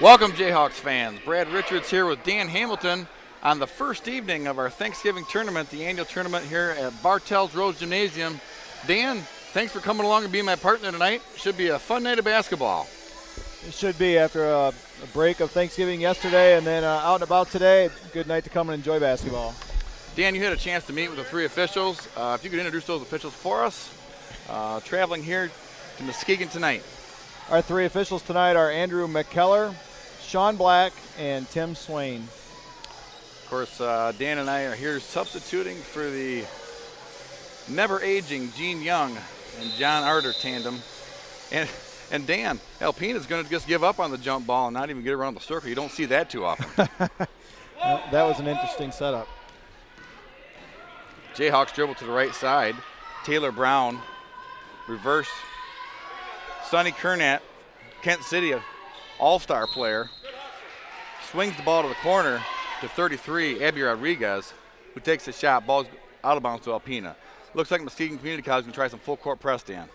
Welcome, Jayhawks fans. Brad Richards here with Dan Hamilton on the first evening of our Thanksgiving tournament, the annual tournament here at Bartels Rose Gymnasium. Dan, thanks for coming along and being my partner tonight. Should be a fun night of basketball. It should be after a break of Thanksgiving yesterday and then out and about today. Good night to come and enjoy basketball. Dan, you had a chance to meet with the three officials. If you could introduce those officials for us, traveling here to Muskegon tonight. Our three officials tonight are Andrew McKellar, Sean Black, and Tim Swain. Of course, Dan and I are here substituting for the never-aging Gene Young and John Arter tandem. And Dan, Alpena is going to just give up on the jump ball and not even get around the circle. You don't see that too often. That was an interesting setup. Jayhawks dribble to the right side. Taylor Brown, reverse. Sonny Kernat, Kent City, all-star player, swings the ball to the corner to 33, Abby Rodriguez, who takes the shot. Ball's out of bounds to Alpena. Looks like Muskegon Community College is going to try some full court press, Dan.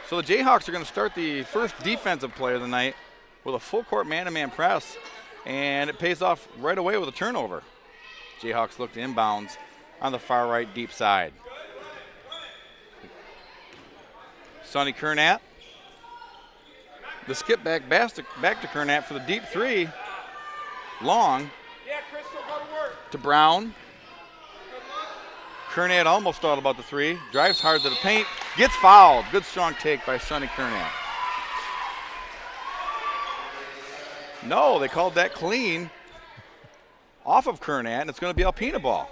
So the Jayhawks are going to start the first defensive play of the night with a full court man-to-man press, and it pays off right away with a turnover. Jayhawks look to inbounds on the far right deep side. Sonny Kernat. The skip back to Kernat for the deep three. Long to Brown. Kernat almost thought about the three. Drives hard to the paint. Gets fouled. Good strong take by Sonny Kernat. No, they called that clean off of Kernat, and it's going to be Alpena ball.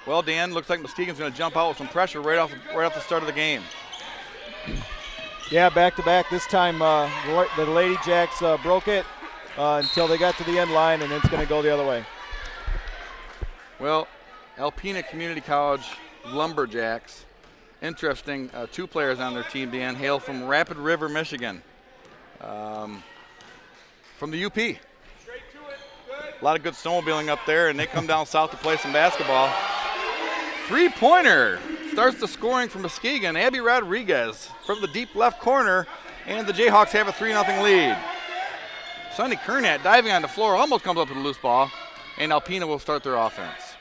Well, Dan, looks like Muskegon's going to jump out with some pressure right off the start of the game. Yeah, back-to-back. This time the Lady Jacks broke it until they got to the end line, and it's going to go the other way. Well, Alpena Community College Lumberjacks, interesting, two players on their team, Dan, hail from Rapid River, Michigan, from the UP. A lot of good snowmobiling up there, and they come down south to play some basketball. Three-pointer starts the scoring from Muskegon. Abby Rodriguez from the deep left corner, and the Jayhawks have a 3-0 lead. Sonny Kernat diving on the floor, almost comes up with a loose ball, and Alpena will start their offense.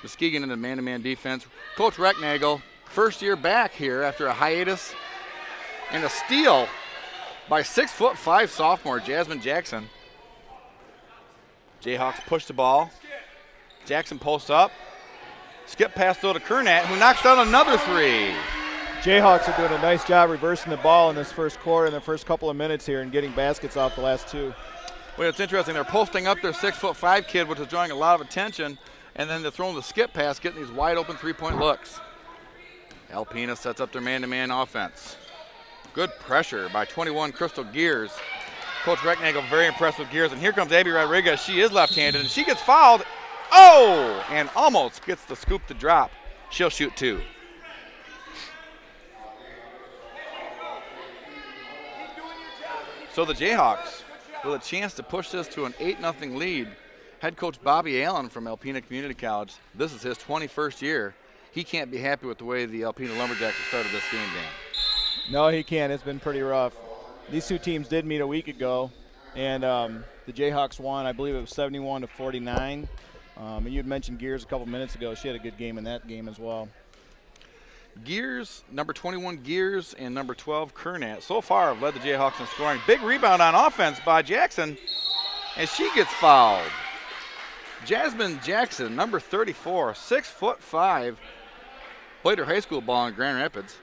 Muskegon in the man-to-man defense. Coach Recknagel, first year back here after a hiatus, and a steal by 6'5" sophomore Jasmine Jackson. Jayhawks push the ball. Jackson posts up. Skip pass though to Kernat, who knocks down another three. Jayhawks are doing a nice job reversing the ball in this first quarter, in the first couple of minutes here, and getting baskets off the last two. Well, it's interesting. They're posting up their 6'5" kid, which is drawing a lot of attention, and then they're throwing the skip pass, getting these wide-open three-point looks. Alpena sets up their man-to-man offense. Good pressure by 21 Crystal Gears. Coach Recknagel very impressed with Gears, and here comes Abby Rodriguez. She is left-handed, and she gets fouled. Oh, and almost gets the scoop to drop. She'll shoot two. So the Jayhawks with a chance to push this to an 8-0 lead. Head coach Bobby Allen from Alpena Community College, this is his 21st year. He can't be happy with the way the Alpena Lumberjacks have started this game. No, he can't. It's been pretty rough. These two teams did meet a week ago, and the Jayhawks won. I believe it was 71-49. And you had mentioned Gears a couple minutes ago. She had a good game in that game as well. Gears, number 21 Gears, and number 12 Kernat so far have led the Jayhawks in scoring. Big rebound on offense by Jackson, and she gets fouled. Jasmine Jackson, number 34, 6'5", played her high school ball in Grand Rapids,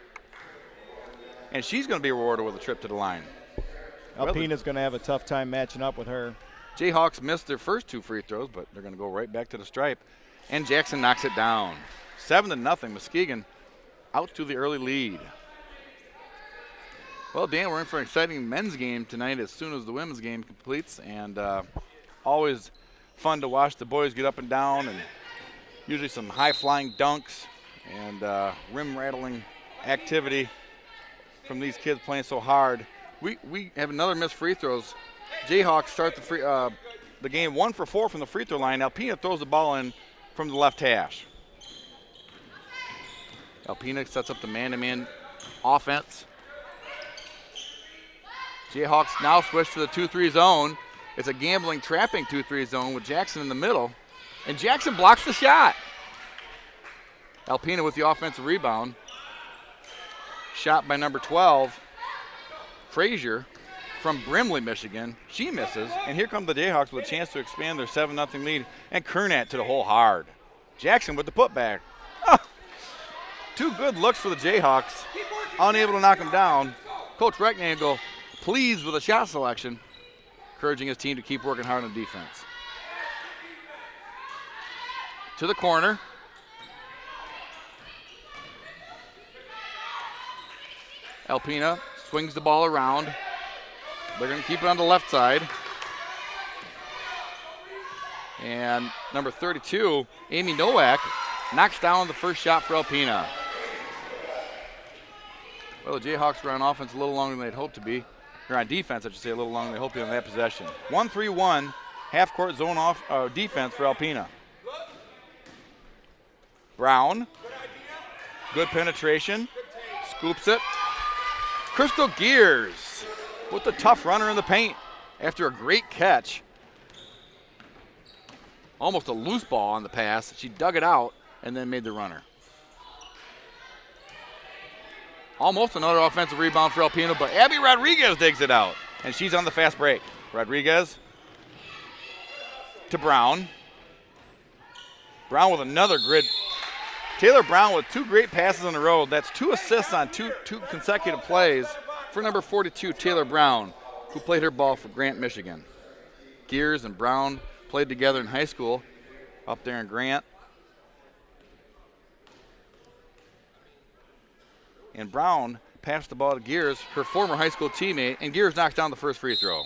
and she's going to be rewarded with a trip to the line. Alpena's going to have a tough time matching up with her. Jayhawks missed their first two free throws, but they're going to go right back to the stripe, and Jackson knocks it down. 7-0, Muskegon out to the early lead. Well, Dan, we're in for an exciting men's game tonight as soon as the women's game completes, and always fun to watch the boys get up and down, and usually some high-flying dunks and rim-rattling activity from these kids playing so hard. We have another missed free throws. Jayhawks start the game 1 for 4 from the free throw line. Alpena throws the ball in from the left hash. Alpena sets up the man-to-man offense. Jayhawks now switch to the 2-3 zone. It's a gambling, trapping 2-3 zone with Jackson in the middle. And Jackson blocks the shot. Alpena with the offensive rebound. Shot by number 12, Frazier from Brimley, Michigan. She misses, and here come the Jayhawks with a chance to expand their 7-0 lead, and Kernat to the hole hard. Jackson with the putback. Oh, 2 good looks for the Jayhawks, unable to knock them down. Coach Recknagel pleased with the shot selection, encouraging his team to keep working hard on defense. To the corner. Alpena swings the ball around. They're going to keep it on the left side. And number 32, Amy Nowak, knocks down the first shot for Alpena. Well, the Jayhawks were on offense a little longer than they'd hoped to be. Or on defense, I should say, a little longer than they hoped to be on that possession. 1-3-1, half-court zone off defense for Alpena. Brown, good penetration, scoops it. Crystal Gears with the tough runner in the paint after a great catch. Almost a loose ball on the pass. She dug it out and then made the runner. Almost another offensive rebound for Alpena, but Abby Rodriguez digs it out, and she's on the fast break. Rodriguez to Brown. Brown with another grid. Taylor Brown with 2 great passes in a row. That's 2 assists on two consecutive plays for number 42, Taylor Brown, who played her ball for Grant, Michigan. Gears and Brown played together in high school up there in Grant. And Brown passed the ball to Gears, her former high school teammate, and Gears knocks down the first free throw.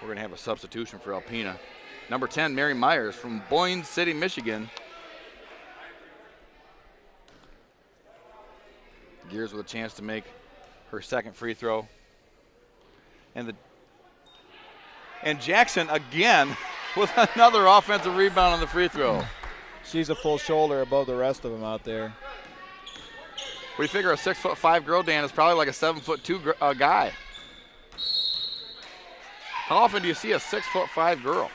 We're going to have a substitution for Alpena. Number 10, Mary Myers from Boyne City, Michigan. Gears with a chance to make her second free throw. And Jackson again with another offensive rebound on the free throw. She's a full shoulder above the rest of them out there. We figure a 6'5" girl, Dan, is probably like a 7'2" guy. How often do you see a 6'5" girl?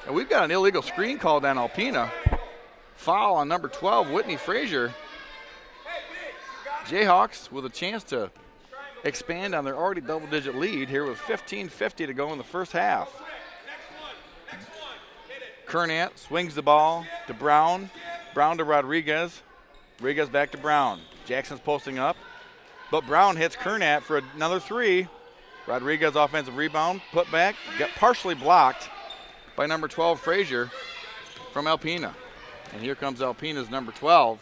And we've got an illegal screen called on Alpena. Foul on number 12, Whitney Frazier. Jayhawks with a chance to expand on their already double-digit lead here with 15:50 to go in the first half. Kernat swings the ball to Brown. Brown to Rodriguez. Rodriguez back to Brown. Jackson's posting up, but Brown hits Kernat for another 3. Rodriguez offensive rebound, put back, got partially blocked by number 12, Frazier from Alpena. And here comes Alpena's number 12,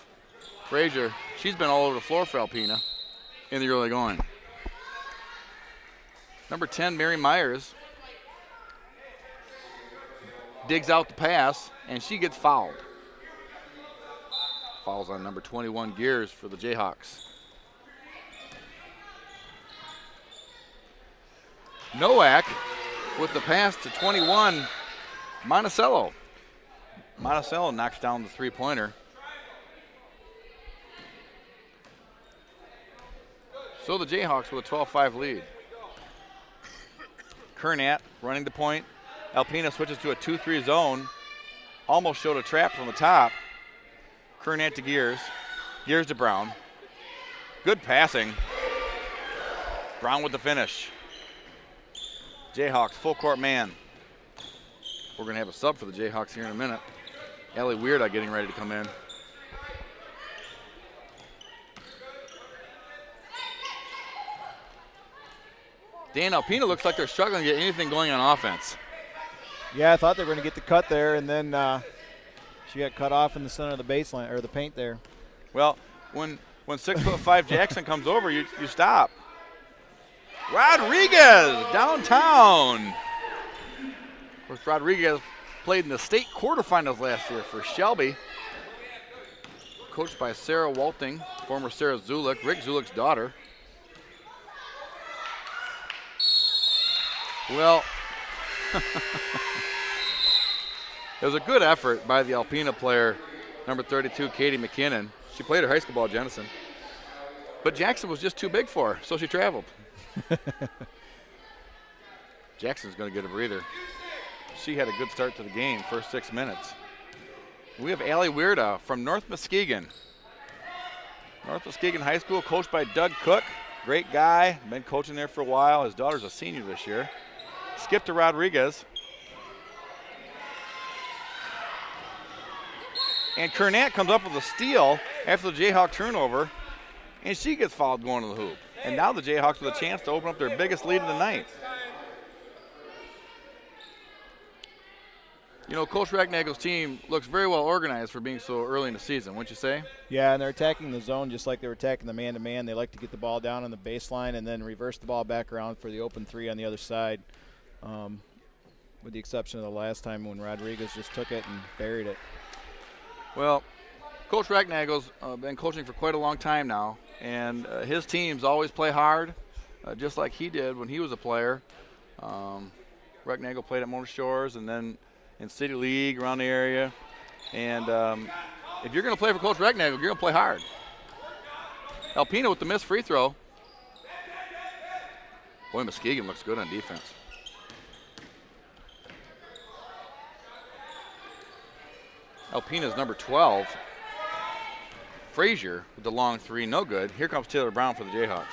Frazier. She's been all over the floor for Alpena in the early going. Number 10, Mary Myers, digs out the pass, and she gets fouled. Fouls on number 21, Gears, for the Jayhawks. Nowak with the pass to 21, Monticello. Monticello knocks down the three-pointer. So the Jayhawks with a 12-5 lead. Kernat running the point. Alpena switches to a 2-3 zone. Almost showed a trap from the top. Kernat to Gears. Gears to Brown. Good passing. Brown with the finish. Jayhawks full court man. We're going to have a sub for the Jayhawks here in a minute. Ellie Weirda getting ready to come in. Dan, Alpena looks like they're struggling to get anything going on offense. Yeah, I thought they were going to get the cut there, and then she got cut off in the center of the baseline, or the paint there. Well, when 6'5" Jackson comes over, you stop. Rodriguez downtown. Of course, Rodriguez played in the state quarterfinals last year for Shelby. Coached by Sarah Walting, former Sarah Zulick, Rick Zulick's daughter. Well, It was a good effort by the Alpena player, number 32, Katie McKinnon. She played her high school ball at Jenison. But Jackson was just too big for her, so she traveled. Jackson's going to get a breather. She had a good start to the game, first 6 minutes. We have Allie Weirda from North Muskegon. North Muskegon High School, coached by Doug Cook. Great guy, been coaching there for a while. His daughter's a senior this year. Skip to Rodriguez. And Kernat comes up with a steal after the Jayhawk turnover, and she gets fouled going to the hoop. And now the Jayhawks with a chance to open up their biggest lead of the night. You know, Coach Racknagel's team looks very well organized for being so early in the season, wouldn't you say? Yeah, and they're attacking the zone just like they were attacking the man-to-man. They like to get the ball down on the baseline and then reverse the ball back around for the open three on the other side, with the exception of the last time when Rodriguez just took it and buried it. Well, Coach Racknagel's been coaching for quite a long time now, and his teams always play hard, just like he did when he was a player. Racknagel played at Mona Shores and then in City League around the area. And if you're going to play for Coach Racknagel, you're going to play hard. Alpena with the missed free throw. Boy, Muskegon looks good on defense. Alpena's number 12. Frazier with the long three, no good. Here comes Taylor Brown for the Jayhawks.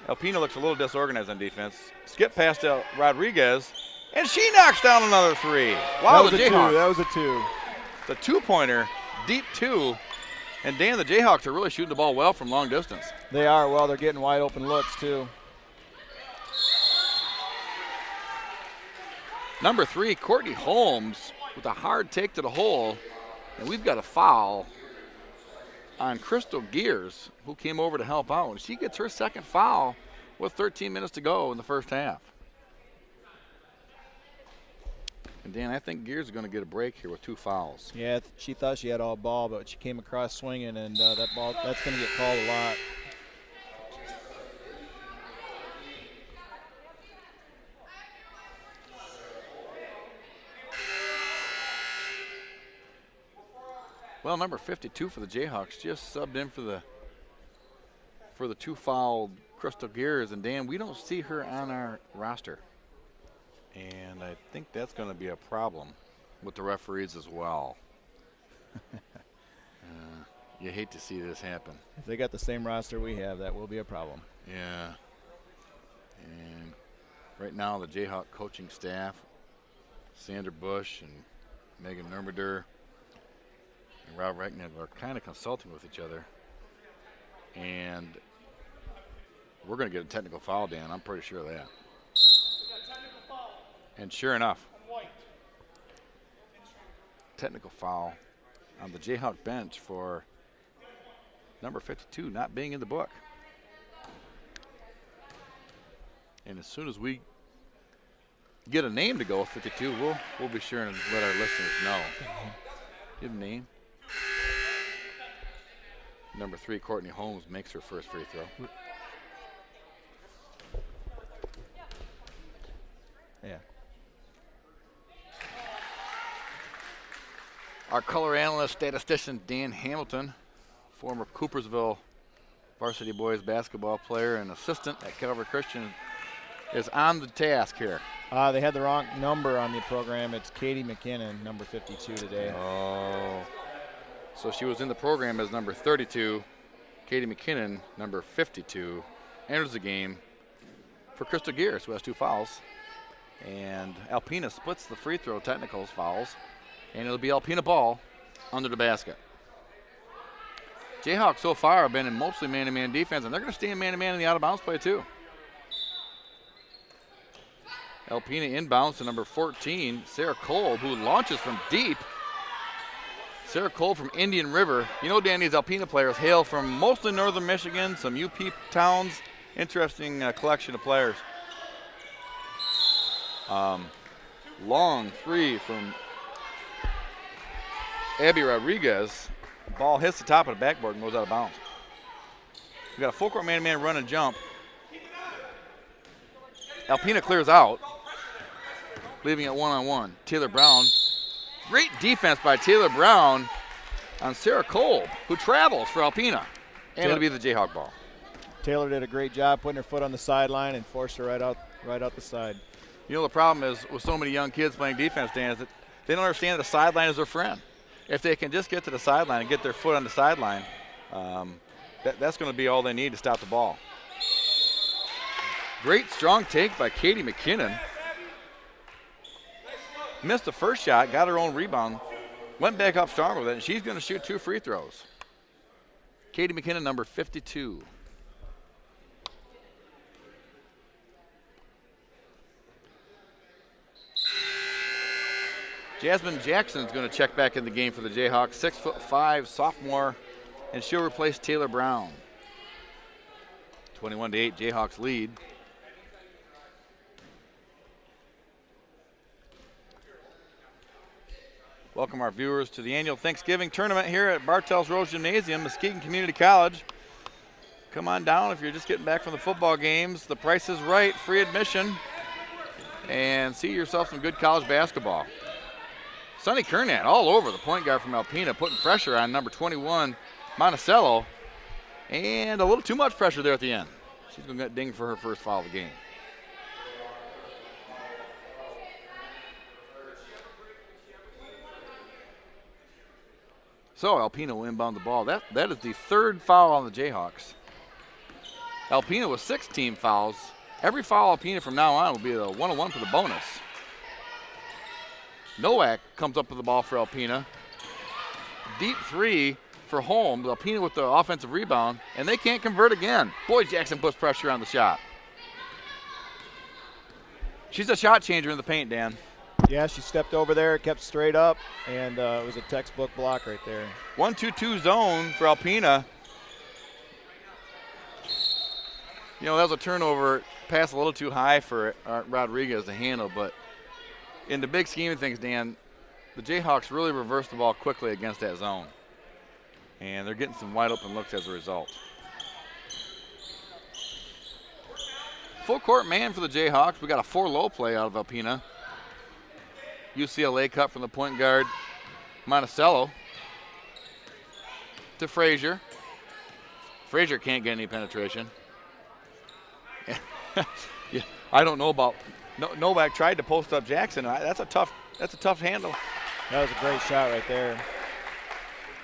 Alpena looks a little disorganized on defense. Skip past to Rodriguez, and she knocks down another three. Wow, the Jayhawks. That was a two. It's a two-pointer, deep two. And Dan, the Jayhawks are really shooting the ball well from long distance. They are. Well, they're getting wide open looks, too. Number 3, Courtney Holmes with a hard take to the hole. And we've got a foul on Crystal Gears, who came over to help out. And she gets her second foul with 13 minutes to go in the first half. And Dan, I think Gears is going to get a break here with 2 fouls. Yeah, she thought she had all ball, but she came across swinging, and that's going to get called a lot. Well, number 52 for the Jayhawks just subbed in for the 2 fouled Crystal Gears, and Dan, we don't see her on our roster. And I think that's going to be a problem with the referees as well. You hate to see this happen. If they got the same roster we have, that will be a problem. Yeah. And right now the Jayhawk coaching staff, Sandra Bush and Megan Nurmader and Rob Racknagel, are kind of consulting with each other. And we're going to get a technical foul, Dan. I'm pretty sure of that. And sure enough, technical foul on the Jayhawk bench for number 52 not being in the book. And as soon as we get a name to go with 52, we'll be sure and let our listeners know. Give a name. Number 3, Courtney Holmes, makes her first free throw. Yeah. Our color analyst, statistician, Dan Hamilton, former Coopersville varsity boys basketball player and assistant at Calvary Christian, is on the task here. They had the wrong number on the program. It's Katie McKinnon, number 52 today. Oh. So she was in the program as number 32. Katie McKinnon, number 52, enters the game for Crystal Gears, who has 2 fouls. And Alpena splits the free throw technicals fouls. And it'll be Alpena ball under the basket. Jayhawks so far have been in mostly man-to-man defense, and they're going to stay in man-to-man in the out-of-bounds play too. Alpena inbounds to number 14, Sarah Kolb, who launches from deep. Sarah Kolb from Indian River. You know, Dan, these Alpena players hail from mostly northern Michigan, some UP towns. Interesting collection of players. Long three from Abby Rodriguez. Ball hits the top of the backboard and goes out of bounds. We got a full court man-to-man run and jump. Alpena clears out. leaving it one-on-one. Taylor Brown. Great defense by Taylor Brown on Sarah Cole, who travels for Alpena. And it'll be the Jayhawk ball. Taylor did a great job putting her foot on the sideline and forced her right out the side. You know, the problem is with so many young kids playing defense, Dan, is that they don't understand that the sideline is their friend. If they can just get to the sideline and get their foot on the sideline, that's going to be all they need to stop the ball. Great strong take by Katie McKinnon. Missed the first shot, got her own rebound, went back up strong with it, and she's going to shoot 2 free throws. Katie McKinnon, number 52. Jasmine Jackson is going to check back in the game for the Jayhawks, 6'5", sophomore, and she'll replace Taylor Brown. 21-8, Jayhawks lead. Welcome our viewers to the annual Thanksgiving tournament here at Bartels Rose Gymnasium, Muskegon Community College. Come on down if you're just getting back from the football games. The price is right, free admission, and see yourself some good college basketball. Sonny Kernat all over the point guard from Alpena, putting pressure on number 21, Monticello, and a little too much pressure there at the end. She's going to get dinged for her first foul of the game. So Alpena will inbound the ball. That is the 3rd foul on the Jayhawks. Alpena with 6 team fouls. Every foul Alpena from now on will be a 1-on-1 for the bonus. Nowak comes up with the ball for Alpena. Deep 3 for Holmes. Alpena with the offensive rebound, and they can't convert again. Boy, Jackson puts pressure on the shot. She's a shot changer in the paint, Dan. Yeah, she stepped over there, kept straight up, and it was a textbook block right there. 1-2-2 zone for Alpena. You know, that was a turnover, pass a little too high for Rodriguez to handle, but in the big scheme of things, Dan, the Jayhawks really reversed the ball quickly against that zone. And they're getting some wide open looks as a result. Full court man for the Jayhawks. We got a 4-low play out of Alpena. UCLA cut from the point guard, Monticello, to Frazier. Frazier can't get any penetration. Yeah, I don't know about Novak tried to post up Jackson. That's a tough handle. That was a great shot right there.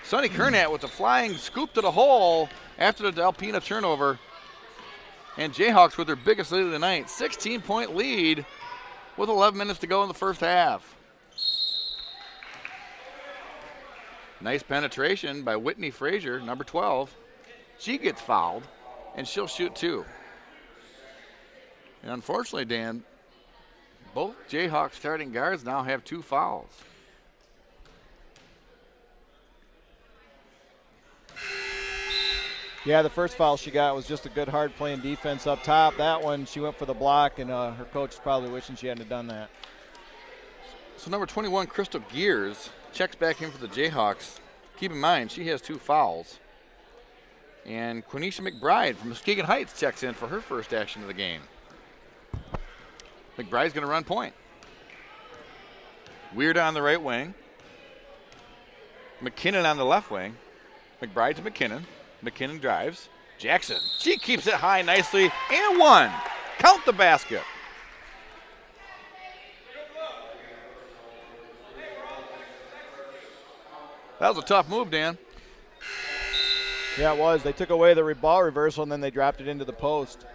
Sonny Kernat with the flying scoop to the hole after the Alpena turnover. And Jayhawks with their biggest lead of the night. 16-point lead with 11 minutes to go in the first half. Nice penetration by Whitney Frazier, number 12. She gets fouled, and she'll shoot 2. And unfortunately, Dan, both Jayhawks starting guards now have 2 fouls. Yeah, the first foul she got was just a good hard playing defense up top. That one, she went for the block, and her coach is probably wishing she hadn't have done that. So number 21, Crystal Gears, checks back in for the Jayhawks. Keep in mind, she has 2 fouls. And Quenisha McBride from Muskegon Heights checks in for her first action of the game. McBride's going to run point. Weird on the right wing. McKinnon on the left wing. McBride to McKinnon. McKinnon drives. Jackson, she keeps it high nicely, and 1. Count the basket. That was a tough move, Dan. Yeah, it was. They took away the ball reversal, and then they dropped it into the post.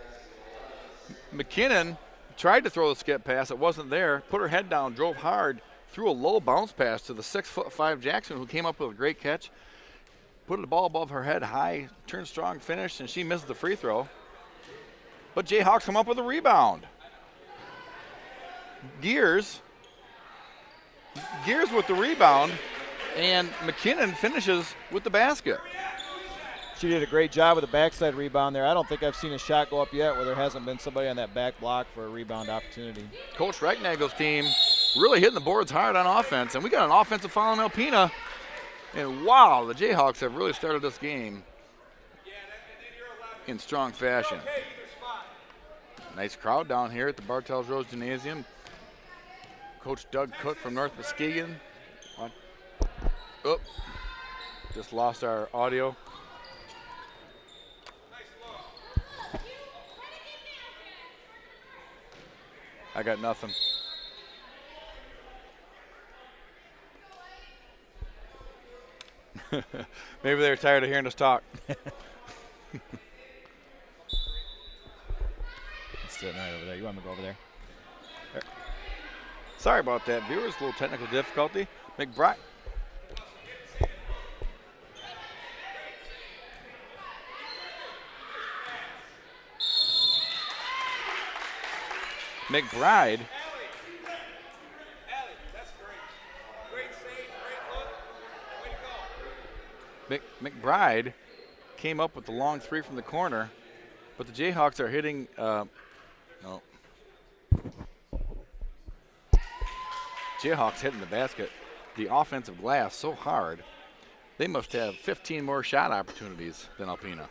McKinnon tried to throw the skip pass. It wasn't there. Put her head down, drove hard, threw a low bounce pass to the 6'5" Jackson, who came up with a great catch. Put the ball above her head high, turned strong, finished, and she misses the free throw. But Jayhawks come up with a rebound. Gears with the rebound, and McKinnon finishes with the basket. She did a great job with the backside rebound there. I don't think I've seen a shot go up yet where there hasn't been somebody on that back block for a rebound opportunity. Coach Reichnagel's team really hitting the boards hard on offense, and we got an offensive foul on Alpena. And wow, the Jayhawks have really started this game in strong fashion. Nice crowd down here at the Bartels Rose Gymnasium. Coach Doug Cook from North Muskegon. Oh, just lost our audio. I got nothing. Maybe they were tired of hearing us talk. It's sitting right over there. You want me to go over there? Sorry about that, viewers. A little technical difficulty. McBride. McBride. McBride came up with the long three from the corner, but the Jayhawks are hitting. No. Jayhawks hitting the basket, the offensive glass so hard, they must have 15 more shot opportunities than Alpena.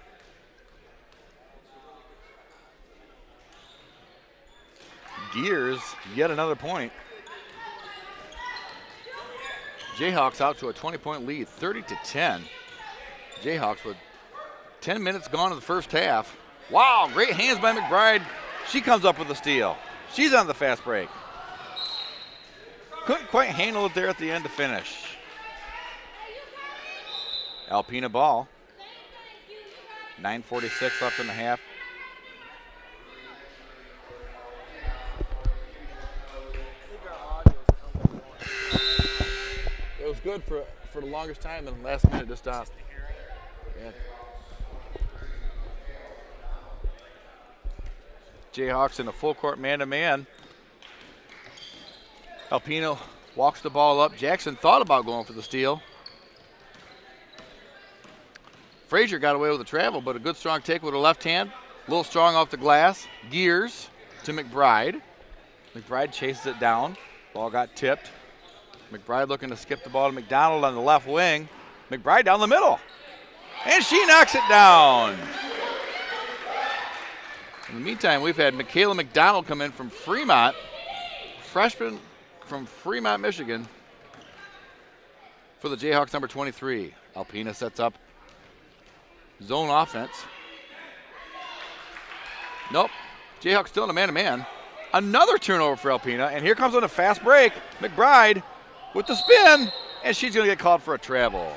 Gears, yet another point. Jayhawks out to a 20-point lead, 30-10. Jayhawks with 10 minutes gone in the first half. Wow, great hands by McBride. She comes up with a steal. She's on the fast break. Couldn't quite handle it there at the end to finish. Alpena ball. 9:46 left in the half. It was good for the longest time, and the last minute just stopped. Yeah. Jayhawks in a full court man-to-man. Alpena walks the ball up. Jackson thought about going for the steal. Frazier got away with the travel, but a good strong take with her left hand. A little strong off the glass. Gears to McBride. McBride chases it down. Ball got tipped. McBride looking to skip the ball to McDonald on the left wing. McBride down the middle. And she knocks it down. In the meantime, we've had Michaela McDonald come in from Fremont, freshman from Fremont, Michigan, for the Jayhawks, number 23. Alpena sets up zone offense. Nope. Jayhawks still in a man-to-man. Another turnover for Alpena, and here comes on a fast break. McBride with the spin, and she's going to get called for a travel.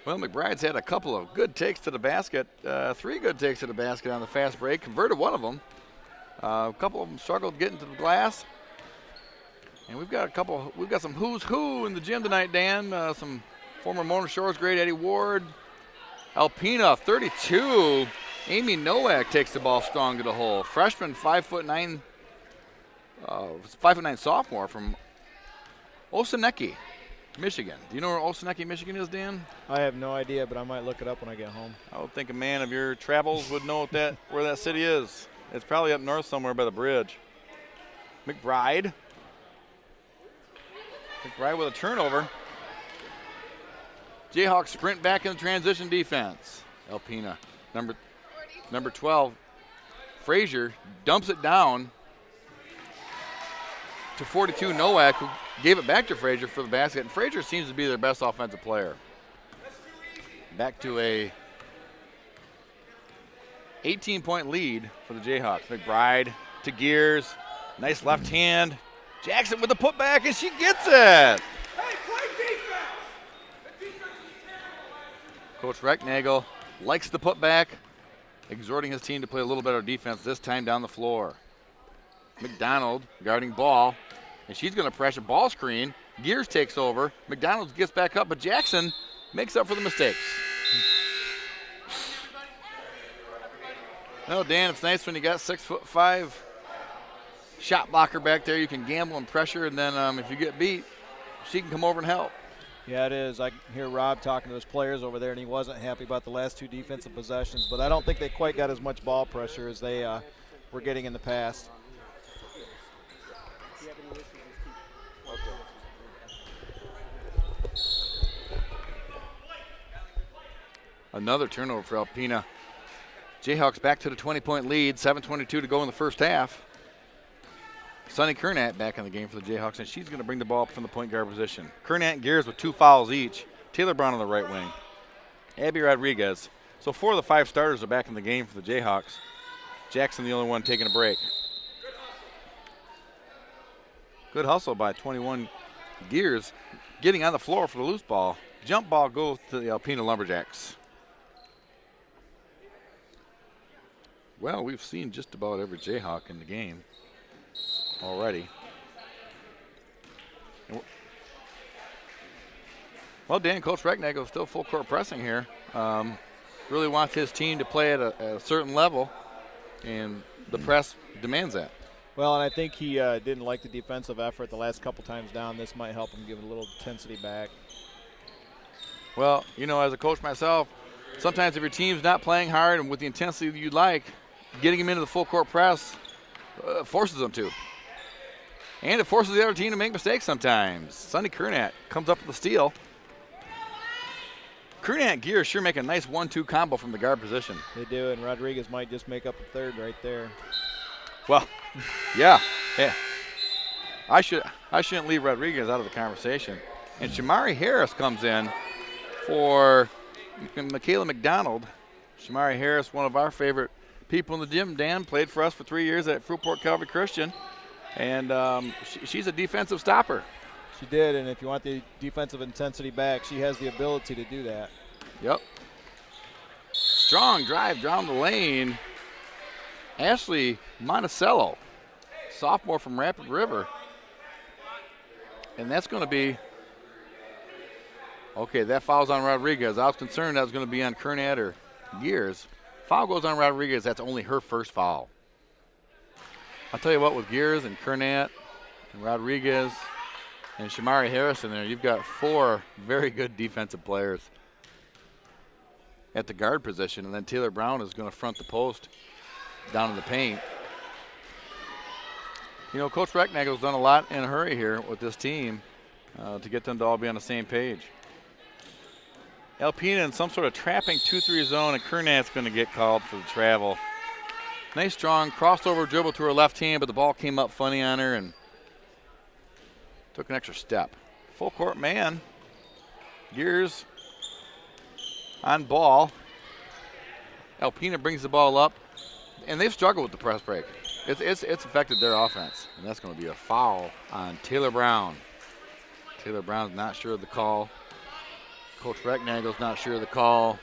Well, McBride's had a couple of good takes to the basket, 3 good takes to the basket on the fast break, converted one of them. A couple of them struggled getting to the glass. And we've got some who's who in the gym tonight, Dan. Some former Mona Shores great Eddie Ward. Alpena, 32. Amy Nowak takes the ball strong to the hole. Freshman, 5'9", 5'9" sophomore from Osaneki, Michigan. Do you know where Osaneki, Michigan is, Dan? I have no idea, but I might look it up when I get home. I would think a man of your travels would know where that city is. It's probably up north somewhere by the bridge. McBride. McBride with a turnover. Jayhawks sprint back in the transition defense. Alpena, number 12, Frazier dumps it down to 42 Nowak, who gave it back to Frazier for the basket. And Frazier seems to be their best offensive player. Back to a 18-point lead for the Jayhawks. McBride to Gears. Nice left hand. Jackson with the putback, and she gets it. Hey, play defense. Coach Recknagel likes the putback, exhorting his team to play a little better defense, this time down the floor. McDonald guarding ball, and she's going to pressure ball screen. Gears takes over. McDonald gets back up, but Jackson makes up for the mistakes. Well, Dan, it's nice when you got 6'5" shot blocker back there. You can gamble and pressure, and then if you get beat, she can come over and help. Yeah, it is. I can hear Rob talking to his players over there, and he wasn't happy about the last 2 defensive possessions, but I don't think they quite got as much ball pressure as they were getting in the past. Another turnover for Alpena. Jayhawks back to the 20-point lead, 7:22 to go in the first half. Sunny Kernat back in the game for the Jayhawks, and she's going to bring the ball up from the point guard position. Kernat and Gears with 2 fouls each. Taylor Brown on the right wing. Abby Rodriguez. So 4 of the 5 starters are back in the game for the Jayhawks. Jackson the only one taking a break. Good hustle by 21 Gears, getting on the floor for the loose ball. Jump ball goes to the Alpena Lumberjacks. Well, we've seen just about every Jayhawk in the game already. Well, Dan, Coach Recknagel still full court pressing here. Really wants his team to play at a certain level, and the press demands that. Well, and I think he didn't like the defensive effort the last couple times down. This might help him give it a little intensity back. Well, you know, as a coach myself, sometimes if your team's not playing hard and with the intensity that you'd like, getting them into the full court press forces them to. And it forces the other team to make mistakes sometimes. Sunny Kernat comes up with the steal. Kernat and Gear sure make a nice 1-2 combo from the guard position. They do, and Rodriguez might just make up a third right there. Well, yeah. I shouldn't leave Rodriguez out of the conversation. And Shamari Harris comes in for Michaela McDonald. Shamari Harris, one of our favorite people in the gym. Dan played for us for 3 years at Fruitport Calvary Christian, and she's a defensive stopper. She did, and if you want the defensive intensity back, she has the ability to do that. Yep. Strong drive down the lane. Ashley Monticello, sophomore from Rapid River. And that's going to be, okay, that foul's on Rodriguez. I was concerned that was going to be on Kernat or Gears. Foul goes on Rodriguez. That's only her first foul. I'll tell you what, with Gears and Kernat and Rodriguez and Shamari Harris in there, you've got 4 very good defensive players at the guard position, and then Taylor Brown is going to front the post down in the paint. You know, Coach Recknagel's done a lot in a hurry here with this team to get them to all be on the same page. Alpena in some sort of trapping 2-3 zone, and Kernat's going to get called for the travel. Nice strong crossover dribble to her left hand, but the ball came up funny on her and took an extra step. Full court man. Gears on ball. Alpena brings the ball up, and they've struggled with the press break. It's affected their offense, and that's going to be a foul on Taylor Brown. Taylor Brown's not sure of the call. Coach Recknagel's not sure of the call.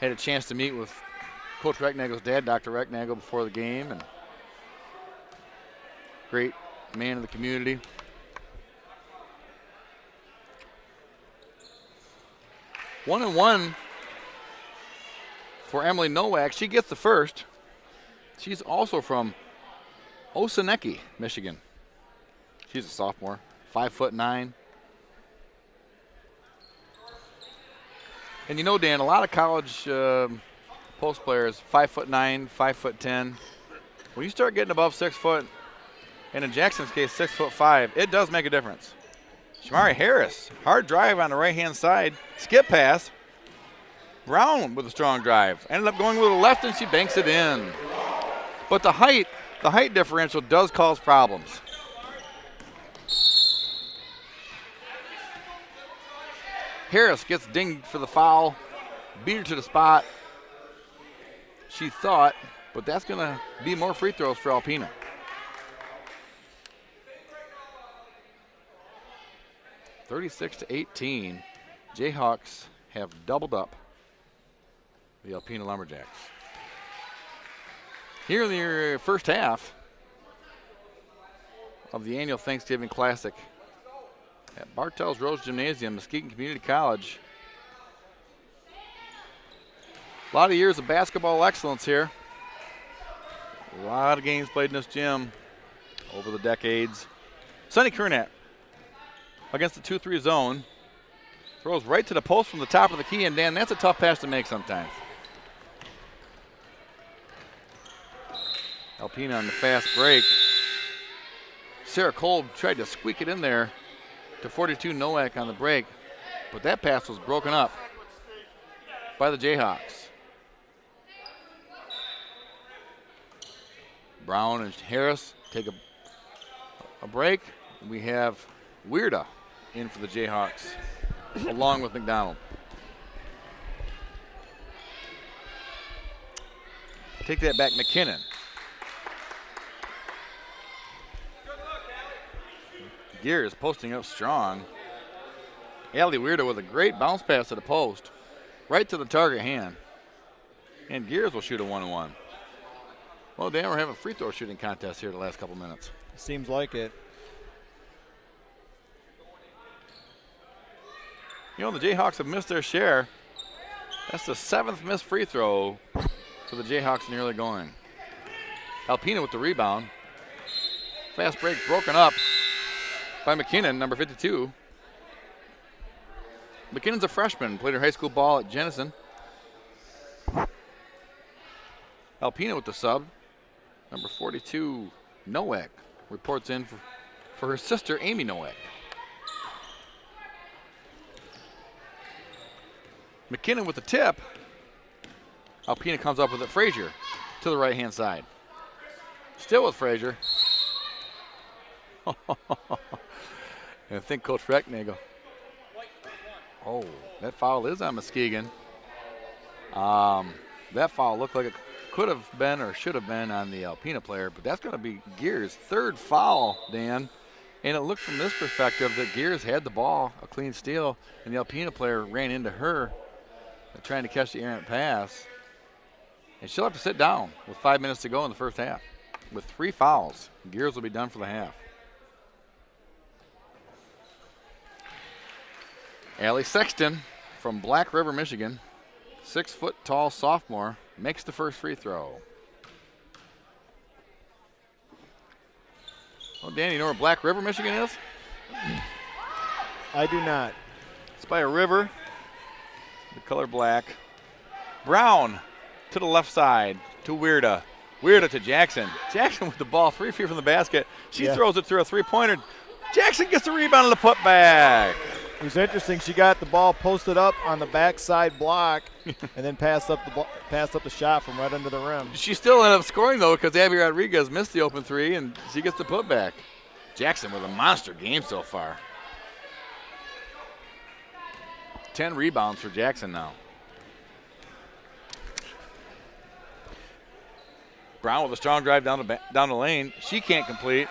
Had a chance to meet with Coach Recknagel's dad, Dr. Recknagel, before the game, and great man of the community. One and one for Emily Nowak. She gets the first. She's also from Osaneki, Michigan. She's a sophomore, 5'9". And you know, Dan, a lot of college post players, 5'9", 5'10". When you start getting above 6 foot, and in Jackson's case, 6'5", it does make a difference. Shamari Harris, hard drive on the right-hand side, skip pass. Brown with a strong drive. Ended up going a little left, and she banks it in. But the height differential does cause problems. Harris gets dinged for the foul, beat her to the spot. She thought, but that's going to be more free throws for Alpena. (36-18). Jayhawks have doubled up the Alpena Lumberjacks. Here in the first half of the annual Thanksgiving Classic at Bartels Rose Gymnasium, Muskegon Community College. A lot of years of basketball excellence here. A lot of games played in this gym over the decades. Sunny Kernat against the 2-3 zone. Throws right to the post from the top of the key, and Dan, that's a tough pass to make sometimes. Alpena on the fast break. Sarah Kolb tried to squeak it in there to 42 Nowak on the break, but that pass was broken up by the Jayhawks. Brown and Harris take a break. We have Weirda in for the Jayhawks, along with McDonald. Take that back, McKinnon. Gears posting up strong. Allie Weirda with a great bounce pass to the post, right to the target hand. And Gears will shoot a 1-1. Well, Dan, we're having a free throw shooting contest here the last couple minutes. Seems like it. You know, the Jayhawks have missed their share. That's the 7th missed free throw for the Jayhawks in the early going. Alpena with the rebound. Fast break broken up by McKinnon, number 52. McKinnon's a freshman, played her high school ball at Jenison. Alpena with the sub. Number 42, Nowak, reports in for her sister, Amy Nowak. McKinnon with the tip. Alpena comes up with it. Frazier to the right-hand side. Still with Frazier. And I think Coach Recknagel. Oh, that foul is on Muskegon. That foul looked like it could have been or should have been on the Alpena player, but that's going to be Gears' 3rd foul, Dan. And it looked from this perspective that Gears had the ball, a clean steal, and the Alpena player ran into her trying to catch the errant pass. And she'll have to sit down with 5 minutes to go in the first half. With 3 fouls, Gears will be done for the half. Allie Sexton from Black River, Michigan, 6-foot-tall sophomore, makes the first free throw. Well, Dan, you know where Black River, Michigan is? I do not. It's by a river, the color black. Brown to the left side to Weirda. Weirda to Jackson. Jackson with the ball 3 feet from the basket. She throws it through a three-pointer. Jackson gets the rebound and the putback. It was interesting. She got the ball posted up on the backside block and then passed up the shot from right under the rim. She still ended up scoring, though, because Abby Rodriguez missed the open 3, and she gets the putback. Jackson with a monster game so far. 10 rebounds for Jackson now. Brown with a strong drive down the lane. She can't complete.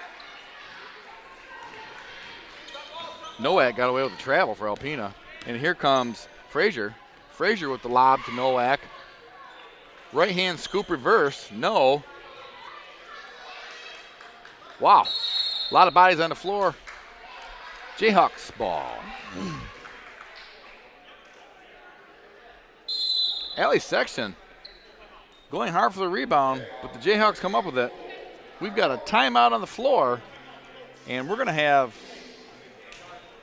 Nowak got away with the travel for Alpena. And here comes Frazier. Frazier with the lob to Nowak. Right hand scoop reverse. No. Wow. A lot of bodies on the floor. Jayhawks ball. Allie Sexton going hard for the rebound, but the Jayhawks come up with it. We've got a timeout on the floor, and we're going to have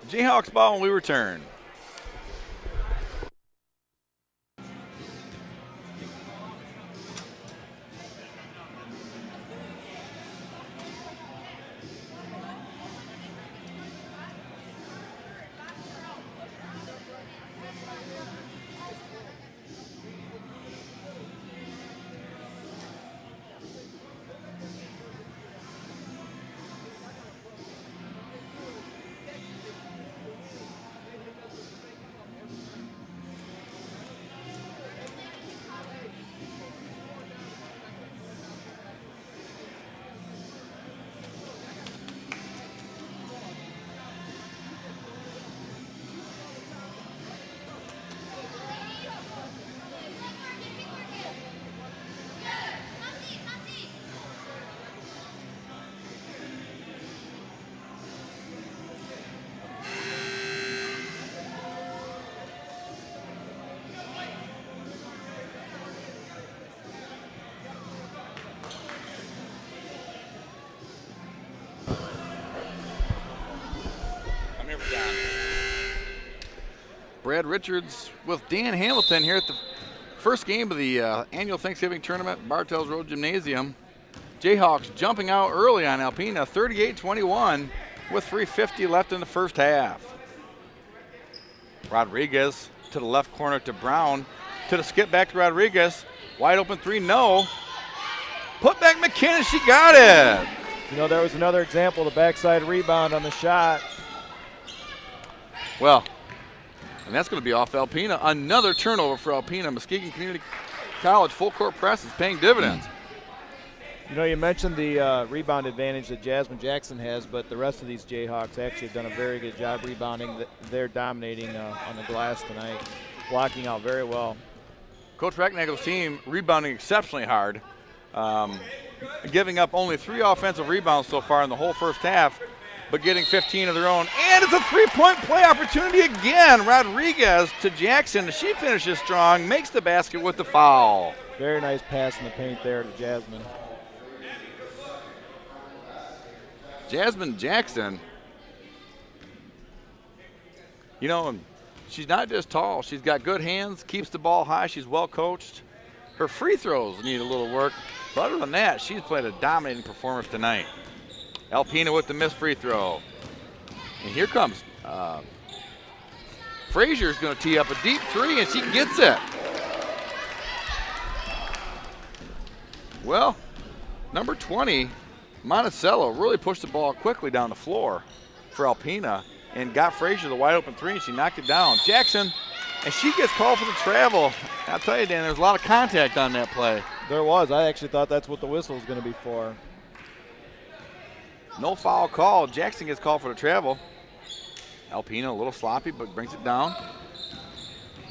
Jayhawks ball when we return. Brad Richards with Dan Hamilton here at the first game of the annual Thanksgiving tournament at Bartels Road Gymnasium. Jayhawks jumping out early on Alpena, 38-21 with 3:50 left in the first half. Rodriguez to the left corner to Brown. To the skip back to Rodriguez. Wide open 3, no. Put back McKinnon, she got it. You know, there was another example of the backside rebound on the shot. Well, and that's going to be off Alpena. Another turnover for Alpena. Muskegon Community College full court press is paying dividends. You know, you mentioned the rebound advantage that Jasmine Jackson has, but the rest of these Jayhawks actually have done a very good job rebounding. They're dominating on the glass tonight, blocking out very well. Coach Recknagel's team rebounding exceptionally hard, giving up only 3 offensive rebounds so far in the whole first half, but getting 15 of their own. And it's a 3-point play opportunity again. Rodriguez to Jackson. She finishes strong, makes the basket with the foul. Very nice pass in the paint there to Jasmine. Jasmine Jackson, you know, she's not just tall. She's got good hands, keeps the ball high. She's well coached. Her free throws need a little work. But other than that, she's played a dominating performance tonight. Alpena with the missed free throw. And here comes Frazier's going to tee up a deep 3, and she gets it. Well, number 20, Monticello, really pushed the ball quickly down the floor for Alpena and got Frazier the wide open 3, and she knocked it down. Jackson, and she gets called for the travel. I'll tell you, Dan, there's a lot of contact on that play. There was. I actually thought that's what the whistle was going to be for. No foul call. Jackson gets called for the travel. Alpena a little sloppy, but brings it down.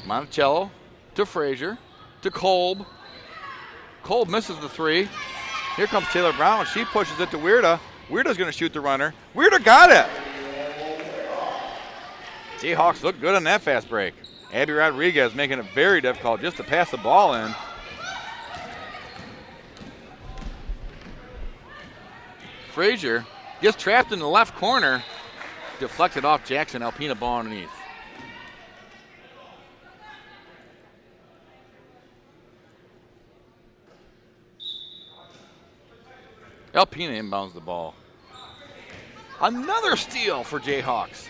Monticello to Frazier to Kolb. Kolb misses the 3. Here comes Taylor Brown. She pushes it to Weirda. Weirda's going to shoot the runner. Weirda got it. Jayhawks look good on that fast break. Abby Rodriguez making it very difficult just to pass the ball in. Frazier gets trapped in the left corner. Deflected off Jackson. Alpena ball underneath. Alpena inbounds the ball. Another steal for Jayhawks.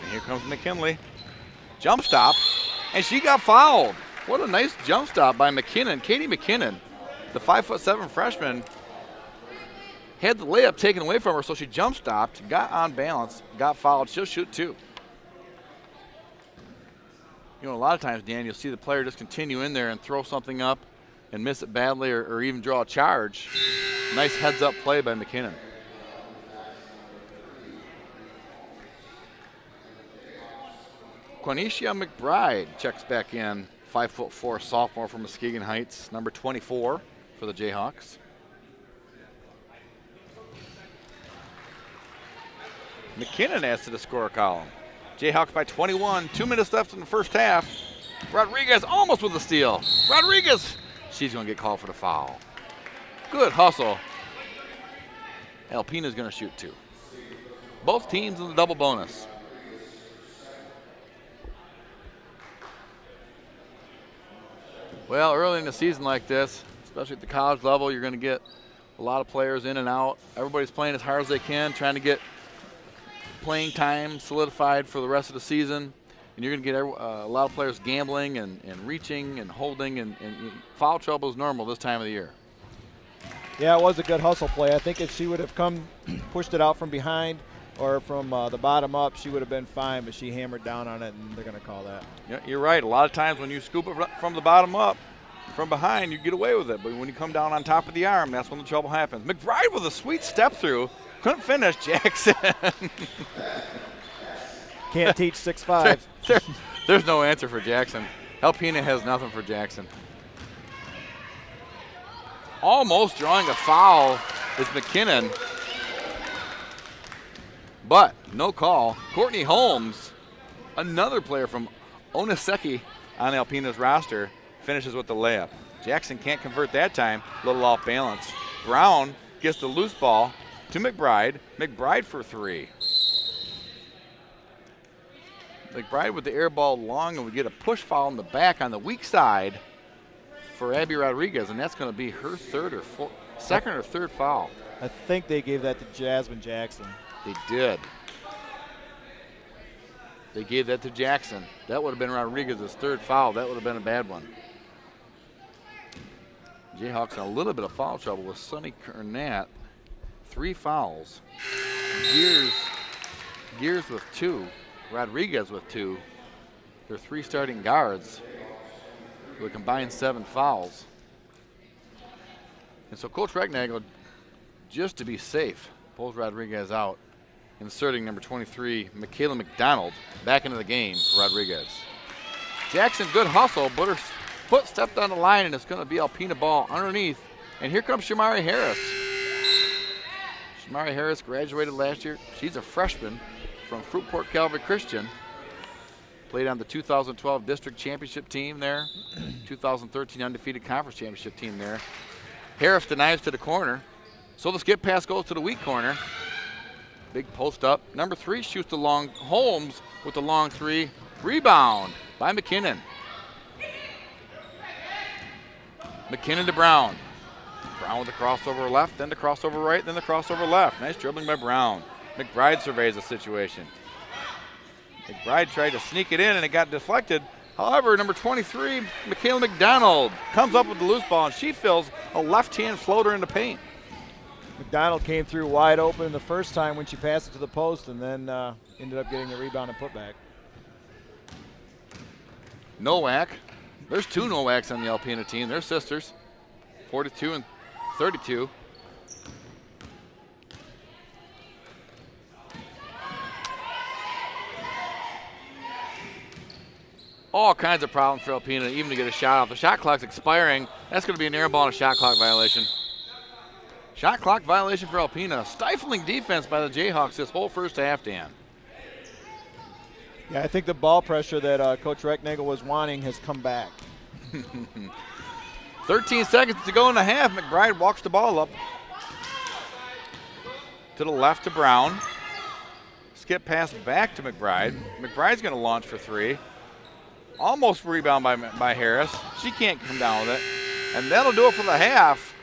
And here comes McKinley. Jump stop, and she got fouled. What a nice jump stop by McKinnon. Katie McKinnon, the 5'7" freshman, had the layup taken away from her, so she jump stopped, got on balance, got fouled. She'll shoot 2. You know, a lot of times, Dan, you'll see the player just continue in there and throw something up and miss it badly or even draw a charge. Nice heads-up play by McKinnon. Quanicia McBride checks back in, 5'4" sophomore from Muskegon Heights, number 24 for the Jayhawks. McKinnon adds to the score column. Jayhawks by 21, 2 minutes left in the first half. Rodriguez almost with a steal. Rodriguez, she's going to get called for the foul. Good hustle. Alpena's going to shoot 2. Both teams in the double bonus. Well, early in the season like this, especially at the college level, you're going to get a lot of players in and out. Everybody's playing as hard as they can, trying to get playing time solidified for the rest of the season. And you're going to get a lot of players gambling and reaching and holding, and foul trouble is normal this time of the year. Yeah, it was a good hustle play. I think if she would have pushed it out from behind or from the bottom up, she would have been fine, but she hammered down on it, and they're going to call that. Yeah, you're right. A lot of times when you scoop it from the bottom up, from behind, you get away with it. But when you come down on top of the arm, that's when the trouble happens. McBride with a sweet step through. Couldn't finish. Jackson. Can't teach 6'5". There's no answer for Jackson. Alpena has nothing for Jackson. Almost drawing a foul is McKinnon, but no call. Courtney Holmes, another player from Oniseki on Alpena's roster, finishes with the layup. Jackson can't convert that time, a little off balance. Brown gets the loose ball to McBride. McBride for 3. McBride with the air ball long, and we get a push foul in the back on the weak side for Abby Rodriguez, and that's going to be her second or third foul. I think they gave that to Jasmine Jackson. They did. They gave that to Jackson. That would have been Rodriguez's third foul. That would have been a bad one. Jayhawks in a little bit of foul trouble with Sonny Kernat. 3 fouls. Gears with 2. Rodriguez with 2. Their 3 starting guards with a combined 7 fouls. And so Coach Recknagel, just to be safe, pulls Rodriguez out, inserting number 23, Michaela McDonald, back into the game for Rodriguez. Jackson, good hustle, but her foot stepped on the line, and it's going to be Alpena ball underneath. And here comes Shamari Harris. Shamari Harris graduated last year. She's a freshman from Fruitport Calvary Christian. Played on the 2012 district championship team there, 2013 undefeated conference championship team there. Harris denies to the corner, so the skip pass goes to the weak corner. Big post up. Number 3 shoots the long. Holmes with the long 3. Rebound by McKinnon. McKinnon to Brown. Brown with the crossover left, then the crossover right, then the crossover left. Nice dribbling by Brown. McBride surveys the situation. McBride tried to sneak it in and it got deflected. However, number 23, Michaela McDonald, comes up with the loose ball and she fills a left-hand floater in the paint. McDonald came through wide open the first time when she passed it to the post, and then ended up getting the rebound and putback. Nowak. There's 2 Nowaks on the Alpena team. They're sisters, 42 and 32. All kinds of problems for Alpena, even to get a shot off. The shot clock's expiring. That's going to be an air ball and a shot clock violation. Shot clock violation for Alpena. Stifling defense by the Jayhawks this whole first half, Dan. Yeah, I think the ball pressure that Coach Recknagel was wanting has come back. 13 seconds to go in the half. McBride walks the ball up to the left to Brown. Skip pass back to McBride. McBride's going to launch for 3. Almost rebound by Harris. She can't come down with it. And that'll do it for the half.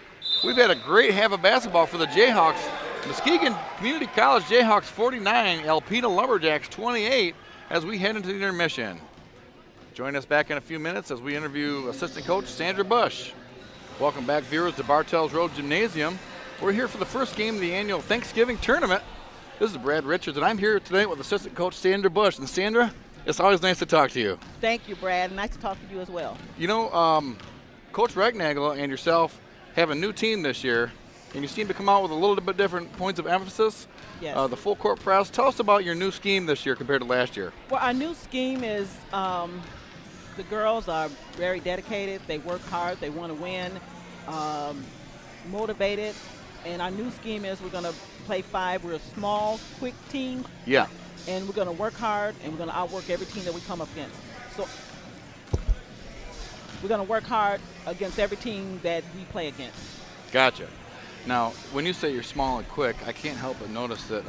We've had a great half of basketball for the Jayhawks. Muskegon Community College Jayhawks 49, Alpena Lumberjacks 28 as we head into the intermission. Join us back in a few minutes as we interview assistant coach Sandra Bush. Welcome back, viewers, to Bartels Road Gymnasium. We're here for the first game of the annual Thanksgiving tournament. This is Brad Richards, and I'm here tonight with assistant coach Sandra Bush. And Sandra, it's always nice to talk to you. Thank you, Brad. Nice to talk to you as well. You know, Coach Recknagel and yourself have a new team this year, and you seem to come out with a little bit different points of emphasis. Yes. The full court press. Tell us about your new scheme this year compared to last year. Well, our new scheme is the girls are very dedicated. They work hard. They want to win, motivated. And our new scheme is we're going to play 5. We're a small, quick team. Yeah. And we're going to work hard, and we're going to outwork every team that we come up against. So we're going to work hard against every team that we play against. Gotcha. Now, when you say you're small and quick, I can't help but notice that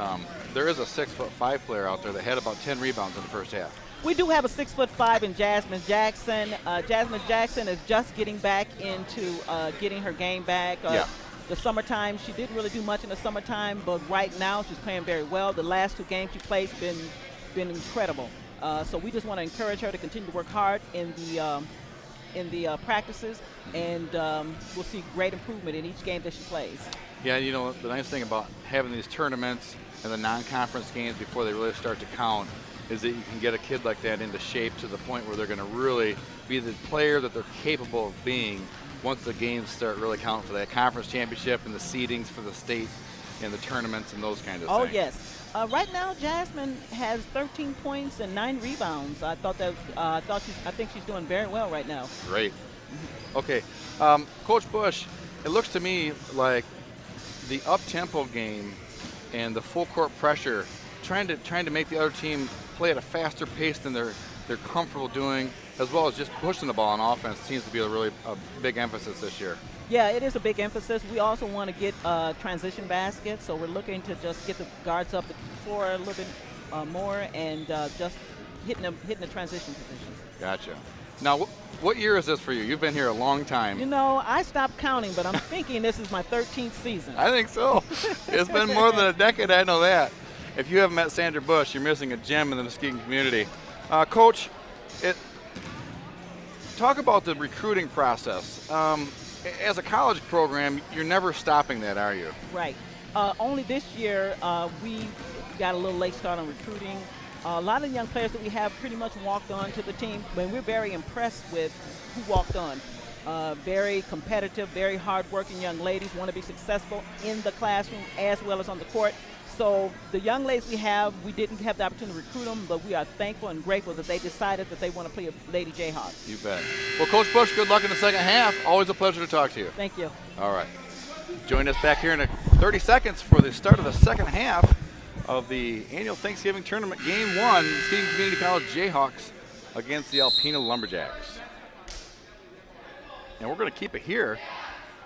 there is a 6'5" player out there that had about 10 rebounds in the first half. We do have a 6'5" in Jasmine Jackson. Jasmine Jackson is just getting back into getting her game back. Yeah. The summertime, she didn't really do much in the summertime, but right now she's playing very well. The last 2 games she played been incredible. So we just want to encourage her to continue to work hard in the practices, and we'll see great improvement in each game that she plays. Yeah, you know, the nice thing about having these tournaments and the non-conference games before they really start to count is that you can get a kid like that into shape to the point where they're going to really be the player that they're capable of being once the games start really counting for that conference championship and the seedings for the state and the tournaments and those kinds of things. Oh, yes. Right now, Jasmine has 13 points and 9 rebounds. I think she's doing very well right now. Great. Okay, Coach Bush, it looks to me like the up-tempo game and the full court pressure, trying to make the other team play at a faster pace than they're comfortable doing, as well as just pushing the ball on offense, seems to be a big emphasis this year. Yeah, it is a big emphasis. We also want to get transition baskets, so we're looking to just get the guards up the floor a little bit more and just hitting the transition positions. Gotcha. Now, what year is this for you? You've been here a long time. You know, I stopped counting, but I'm thinking this is my 13th season. I think so. It's been more than a decade, I know that. If you haven't met Sandra Bush, you're missing a gem in the Muskegon community. Coach, talk about the recruiting process. as a college program, you're never stopping that, are you? Right. Only this year we got a little late start on recruiting. A lot of the young players that we have pretty much walked on to the team, but we're very impressed with who walked on. Very competitive, very hardworking young ladies, want to be successful in the classroom as well as on the court. So the young ladies we didn't have the opportunity to recruit them, but we are thankful and grateful that they decided that they want to play a Lady Jayhawk. You bet. Well, Coach Bush, good luck in the second half. Always a pleasure to talk to you. Thank you. All right. Join us back here in 30 seconds for the start of the second half of the annual Thanksgiving tournament, Game 1, Muskegon Community College Jayhawks against the Alpena Lumberjacks. And we're going to keep it here.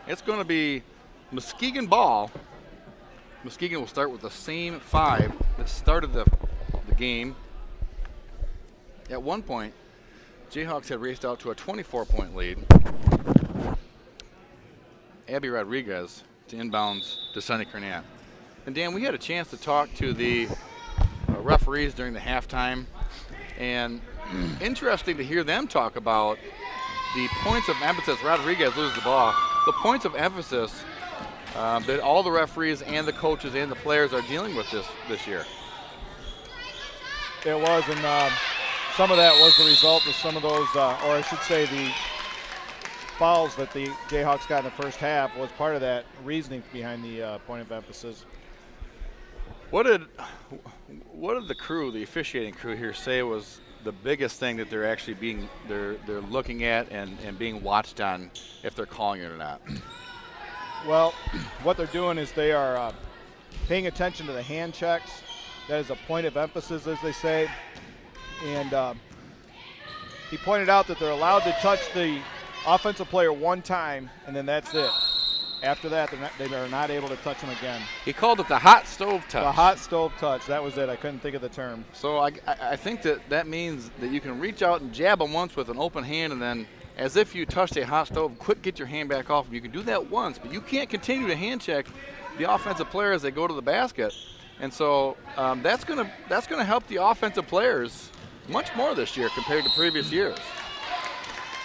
It's going to be Muskegon ball. Muskegon will start with the same 5 that started the game. At one point, Jayhawks had raced out to a 24-point lead. Abby Rodriguez to inbounds to Sunny Kernat. And Dan, we had a chance to talk to the referees during the halftime, and interesting to hear them talk about the points of emphasis. Rodriguez loses the ball. The points of emphasis that all the referees and the coaches and the players are dealing with this year. It was, and some of that was the result of some of those, or I should say the fouls that the Jayhawks got in the first half was part of that reasoning behind the point of emphasis. What did the crew, the officiating crew here, say was the biggest thing that they're actually they're looking at and being watched on, if they're calling it or not? Well, what they're doing is they are paying attention to the hand checks. That is a point of emphasis, as they say. And he pointed out that they're allowed to touch the offensive player one time, and then that's it. After that, they are not able to touch him again. He called it the hot stove touch. The hot stove touch. That was it. I couldn't think of the term. So I think that means that you can reach out and jab him once with an open hand, and then as if you touched a hot stove, quick get your hand back off him. You can do that once, but you can't continue to hand check the offensive player as they go to the basket. And so that's gonna help the offensive players much more this year compared to previous years.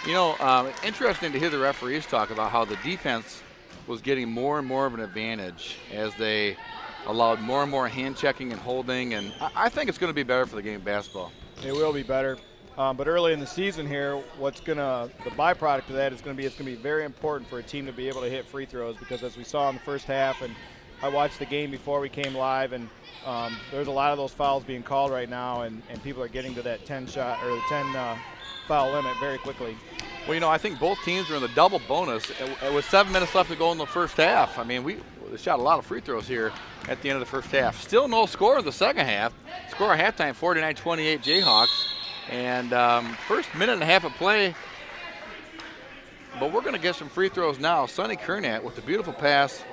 You know, interesting to hear the referees talk about how the defense was getting more and more of an advantage as they allowed more and more hand checking and holding, and I think it's going to be better for the game of basketball. It will be better. But early in the season here, the byproduct of that is going to be very important for a team to be able to hit free throws, because as we saw in the first half, and I watched the game before we came live, and there's a lot of those fouls being called right now, and people are getting to that 10 foul limit very quickly. Well, you know, I think both teams were in the double bonus. With 7 minutes left to go in the first half. I mean, we shot a lot of free throws here at the end of the first half. Still no score in the second half. Score at halftime, 49-28 Jayhawks. And first minute and a half of play. But we're going to get some free throws now. Sunny Kernat with the beautiful pass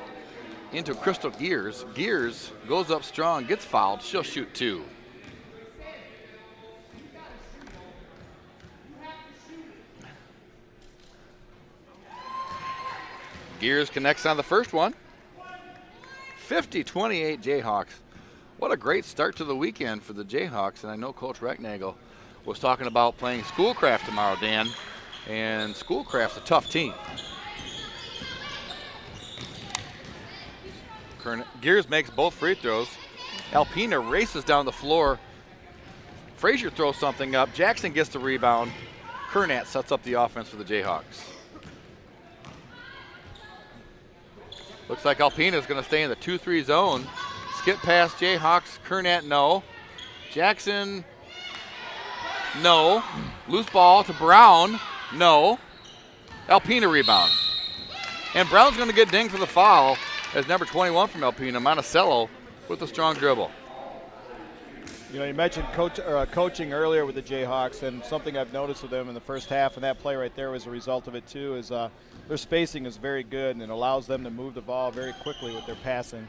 into Crystal Gears. Gears goes up strong, gets fouled. She'll shoot 2. Gears connects on the first one. 50-28 Jayhawks. What a great start to the weekend for the Jayhawks. And I know Coach Recknagel was talking about playing Schoolcraft tomorrow, Dan. And Schoolcraft's a tough team. Gears makes both free throws. Alpena races down the floor. Frazier throws something up. Jackson gets the rebound. Kernat sets up the offense for the Jayhawks. Looks like Alpena is going to stay in the 2-3 zone. Skip past Jayhawks. Kernat, no. Jackson, no. Loose ball to Brown, no. Alpena rebound. And Brown's going to get dinged for the foul as number 21 from Alpena, Monticello, with a strong dribble. You know, you mentioned coaching earlier with the Jayhawks, and something I've noticed with them in the first half, and that play right there was a result of it too, is their spacing is very good, and it allows them to move the ball very quickly with their passing.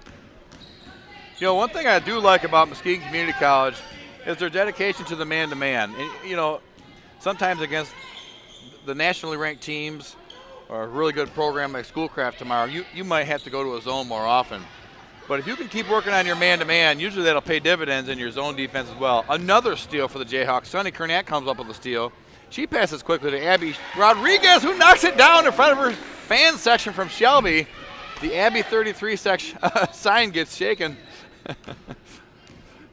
You know, one thing I do like about Muskegon Community College is their dedication to the man-to-man. And, you know, sometimes against the nationally ranked teams or a really good program like Schoolcraft tomorrow, you might have to go to a zone more often. But if you can keep working on your man-to-man, usually that'll pay dividends in your zone defense as well. Another steal for the Jayhawks. Sunny Kernat comes up with a steal. She passes quickly to Abby Rodriguez, who knocks it down in front of her fan section from Shelby. The Abbey 33 section sign gets shaken.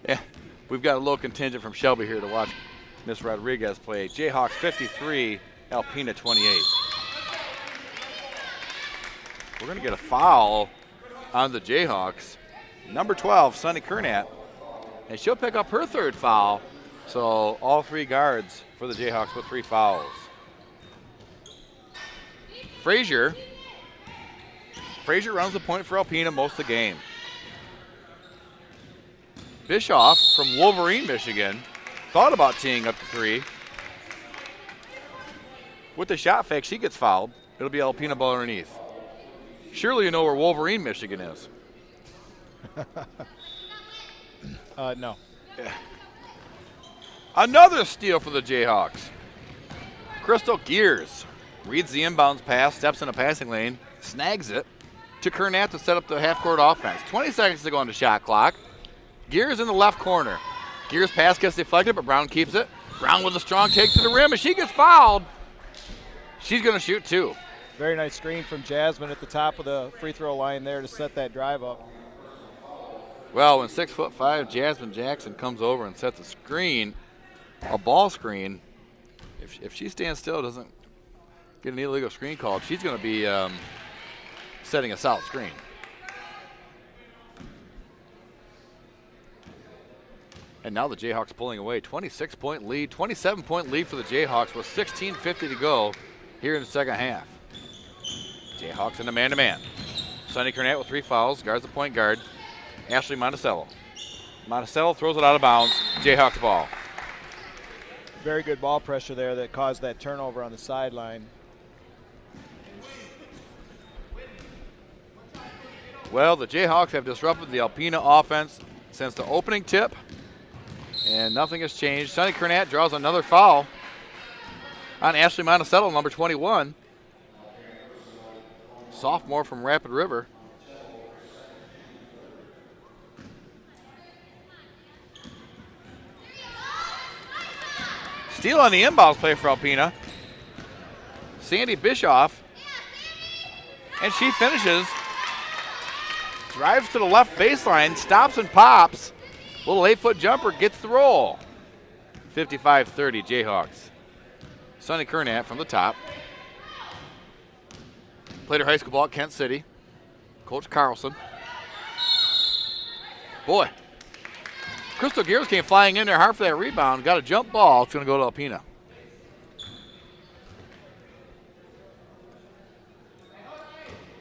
Yeah, we've got a little contingent from Shelby here to watch Miss Rodriguez play. Jayhawks 53, Alpena 28. We're going to get a foul on the Jayhawks. Number 12, Sunny Kernat. And she'll pick up her third foul. So all three guards for the Jayhawks with 3 fouls. Frazier runs the point for Alpena most of the game. Bischoff from Wolverine, Michigan, thought about teeing up to 3. With the shot fake, she gets fouled. It'll be Alpena ball underneath. Surely you know where Wolverine, Michigan is. No. Yeah. Another steal for the Jayhawks. Crystal Gears reads the inbounds pass, steps in a passing lane, snags it to Kernat to set up the half-court offense. 20 seconds to go on the shot clock. Gears in the left corner. Gears pass gets deflected, but Brown keeps it. Brown with a strong take to the rim, and she gets fouled. She's going to shoot 2. Very nice screen from Jasmine at the top of the free throw line there to set that drive up. Well, when 6'5" Jasmine Jackson comes over and sets a screen, a ball screen, if she stands still, doesn't get an illegal screen called, she's going to be setting a solid screen. And now the Jayhawks pulling away. 26-point lead, 27-point lead for the Jayhawks with 16:50 to go here in the second half. Jayhawks in a man-to-man. Sunny Kernat with 3 fouls, guards the point guard, Ashley Monticello. Monticello throws it out of bounds. Jayhawks ball. Very good ball pressure there that caused that turnover on the sideline. Well, the Jayhawks have disrupted the Alpena offense since the opening tip, and nothing has changed. Sunny Kernat draws another foul on Ashley Monticello, number 21. Sophomore from Rapid River. Steal on the inbounds play for Alpena. Sandy Bischoff. And she finishes. Drives to the left baseline, stops and pops. Little 8-foot jumper gets the roll. 55-30 Jayhawks. Sunny Kernat from the top. Played her high school ball at Kent City. Coach Carlson. Boy. Crystal Gears came flying in there hard for that rebound. Got a jump ball. It's going to go to Alpena.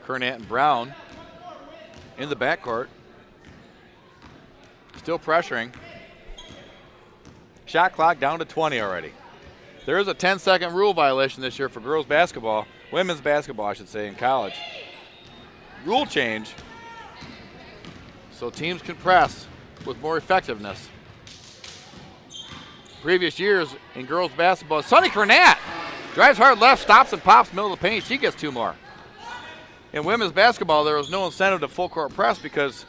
Kernat and Brown in the backcourt. Still pressuring. Shot clock down to 20 already. There is a 10-second rule violation this year for girls basketball, women's basketball, I should say, in college. Rule change so teams can press with more effectiveness. Previous years in girls basketball, Sunny Kernat drives hard left, stops and pops middle of the paint. She gets 2 more. In women's basketball, there was no incentive to full court press because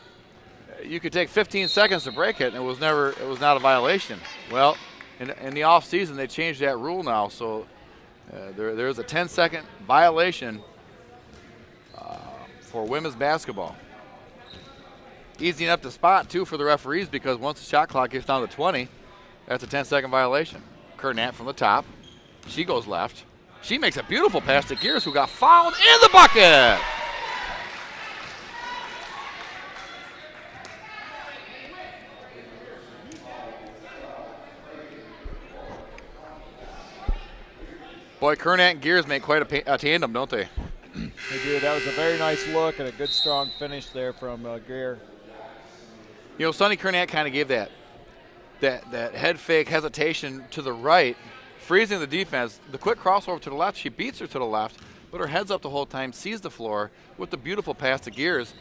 you could take 15 seconds to break it, and it was not a violation. Well, in the off season, they changed that rule now, so there is a 10-second violation for women's basketball. Easy enough to spot, too, for the referees because once the shot clock gets down to 20, that's a 10-second violation. Kernat from the top. She goes left. She makes a beautiful pass to Gears, who got fouled in the bucket. Boy, Kernat and Gears make quite a tandem, don't they? They do. That was a very nice look and a good, strong finish there from Gear. You know, Sunny Kernat kind of gave that head fake hesitation to the right, freezing the defense. The quick crossover to the left, she beats her to the left, but her head's up the whole time, sees the floor with the beautiful pass to Gears.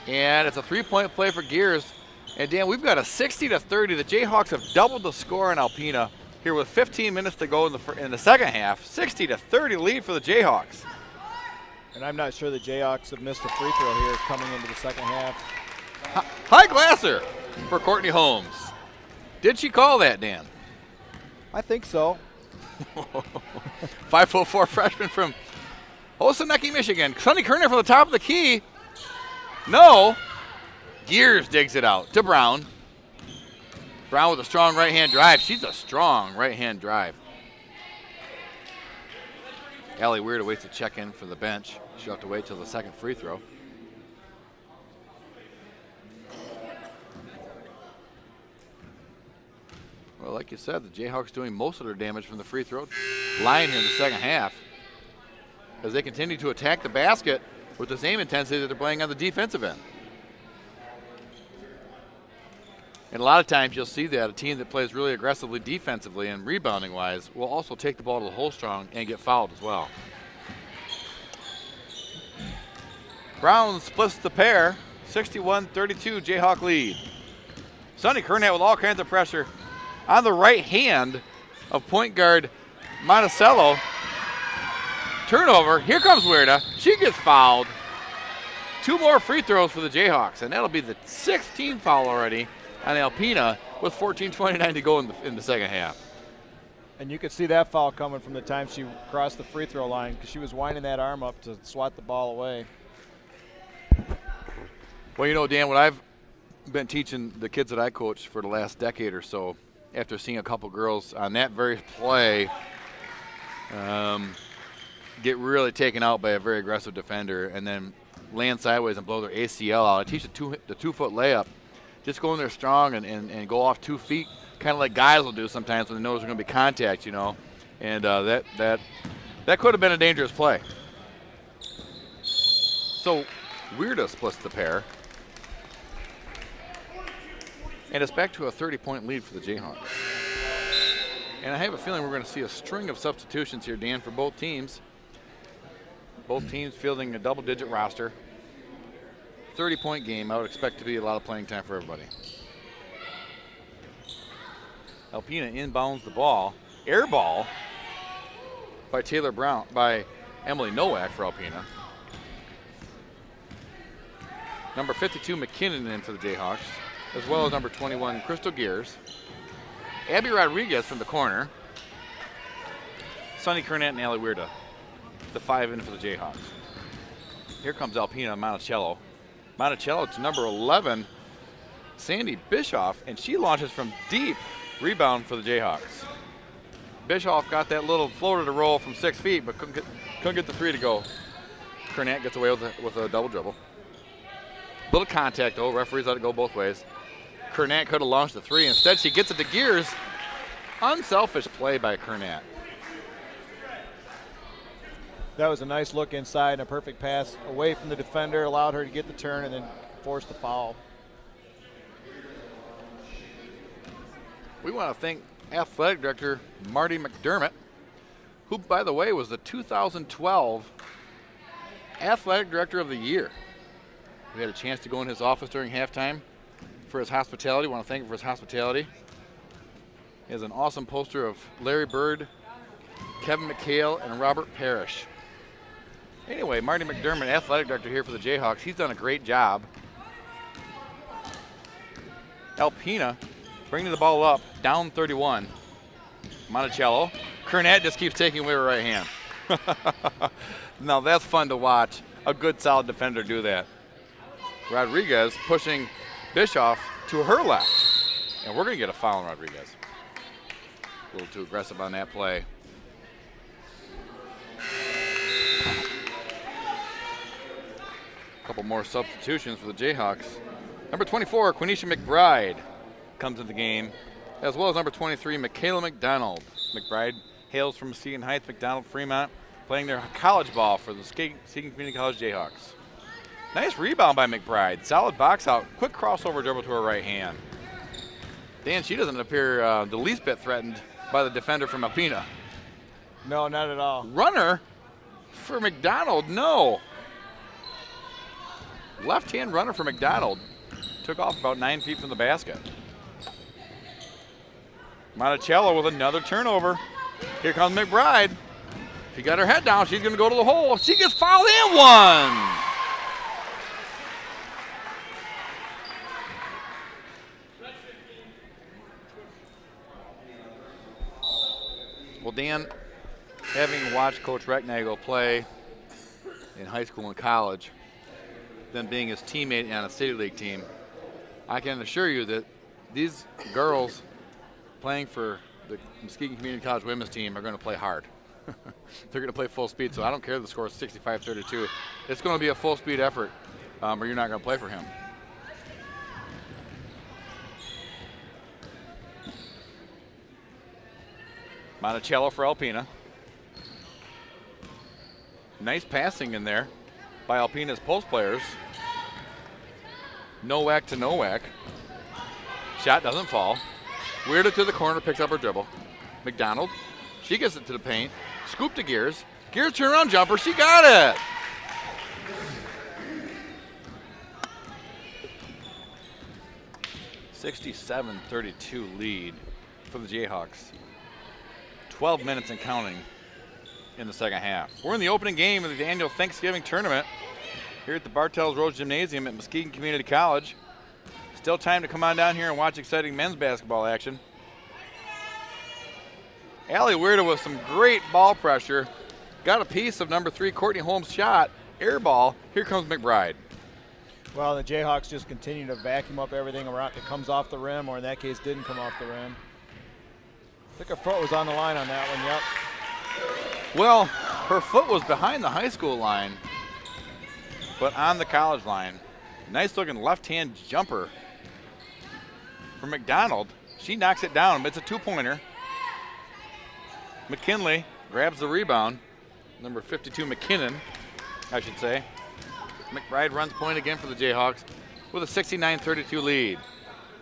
And it's a 3-point play for Gears. And Dan, we've got a 60-30. The Jayhawks have doubled the score in Alpena here with 15 minutes to go in the second half. 60-30 lead for the Jayhawks. And I'm not sure the Jayhawks have missed a free throw here coming into the second half. High Glasser for Courtney Holmes. Did she call that, Dan? I think so. 5'4" freshman from Osaneki, Michigan. Sonny Kerner from the top of the key. No. Gears digs it out to Brown. Brown with a strong right-hand drive. She's a strong right-hand drive. Allie Weird waits to check in for the bench. She'll have to wait till the second free throw. Well, like you said, the Jayhawks doing most of their damage from the free throw line here in the second half as they continue to attack the basket with the same intensity that they're playing on the defensive end. And a lot of times you'll see that a team that plays really aggressively defensively and rebounding-wise will also take the ball to the hole strong and get fouled as well. Brown splits the pair, 61-32 Jayhawk lead. Sonny Kernat with all kinds of pressure on the right hand of point guard Monticello. Turnover, here comes Weirda. She gets fouled. 2 more free throws for the Jayhawks, and that'll be the 16th foul already on Alpena with 14:29 to go in the second half. And you could see that foul coming from the time she crossed the free throw line because she was winding that arm up to swat the ball away. Well, you know, Dan, what I've been teaching the kids that I coach for the last decade or so, after seeing a couple girls on that very play get really taken out by a very aggressive defender and then land sideways and blow their ACL out, I teach the 2-foot layup. Just go in there strong and go off 2 feet, kind of like guys will do sometimes when they know there's going to be contact, you know. And that could have been a dangerous play. So Weirda splits the pair. And it's back to a 30-point lead for the Jayhawks. And I have a feeling we're going to see a string of substitutions here, Dan, for both teams. Both teams fielding a double-digit roster. 30-point game. I would expect to be a lot of playing time for everybody. Alpena inbounds the ball. Air ball by Emily Nowak for Alpena. Number 52, McKinnon in for the Jayhawks, as well as number 21, Crystal Gears. Abby Rodriguez from the corner. Sonny Kernat and Allie Weirda, the 5 in for the Jayhawks. Here comes Alpena Monticello. Monticello to number 11, Sandy Bischoff, and she launches from deep. Rebound for the Jayhawks. Bischoff got that little floater to roll from 6 feet, but couldn't get the 3 to go. Kernat gets away with a double dribble. Little contact though. Referees let it go both ways. Kernat could have launched the 3. Instead, she gets it to Gears. Unselfish play by Kernat. That was a nice look inside and a perfect pass away from the defender, allowed her to get the turn and then forced the foul. We want to thank Athletic Director Marty McDermott, who, by the way, was the 2012 Athletic Director of the Year. We had a chance to go in his office during halftime for his hospitality. We want to thank him for his hospitality. He has an awesome poster of Larry Bird, Kevin McHale, and Robert Parrish. Anyway, Marty McDermott, Athletic Director here for the Jayhawks, he's done a great job. Alpena bringing the ball up, down 31. Monticello. Kernat just keeps taking away her right hand. Now that's fun to watch. A good, solid defender do that. Rodriguez pushing Bischoff to her left. And we're going to get a foul on Rodriguez. A little too aggressive on that play. A couple more substitutions for the Jayhawks. Number 24, Quenisha McBride comes into the game, as well as number 23, Michaela McDonald. McBride hails from Muskegon Heights, McDonald, Fremont, playing their college ball for the Muskegon Community College Jayhawks. Nice rebound by McBride. Solid box out. Quick crossover dribble to her right hand. Dan, she doesn't appear the least bit threatened by the defender from Alpena. No, not at all. Runner for McDonald, no. Left-hand runner for McDonald. Took off about 9 feet from the basket. Monticello with another turnover. Here comes McBride. She got her head down. She's going to go to the hole. She gets fouled and one. Well, Dan, having watched Coach Recknagel play in high school and college than being his teammate on a City League team. I can assure you that these girls playing for the Muskegon Community College women's team are going to play hard. They're going to play full speed, so I don't care if the score is 65-32. It's going to be a full speed effort, or you're not going to play for him. Monticello for Alpena. Nice passing in there by Alpena's post players. Nowak to Nowak. Shot doesn't fall. Weirda to the corner, picks up her dribble. McDonald, she gets it to the paint. Scoop to Gears. Gears turnaround jumper, she got it! (67-32) lead for the Jayhawks. 12 minutes and counting in the second half. We're in the opening game of the annual Thanksgiving tournament here at the Bartels Road Gymnasium at Muskegon Community College. Still time to come on down here and watch exciting men's basketball action. Allie Weirda with some great ball pressure. Got a piece of number 3 Courtney Holmes' shot. Air ball. Here comes McBride. Well, the Jayhawks just continue to vacuum up everything around that comes off the rim, or in that case didn't come off the rim. I think her foot was on the line on that one, yep. Well, her foot was behind the high school line, but on the college line. Nice looking left-hand jumper for McDonald. She knocks it down, but it's a two-pointer. McKinley grabs the rebound. Number 52, McKinnon, I should say. McBride runs point again for the Jayhawks with a 69-32 lead.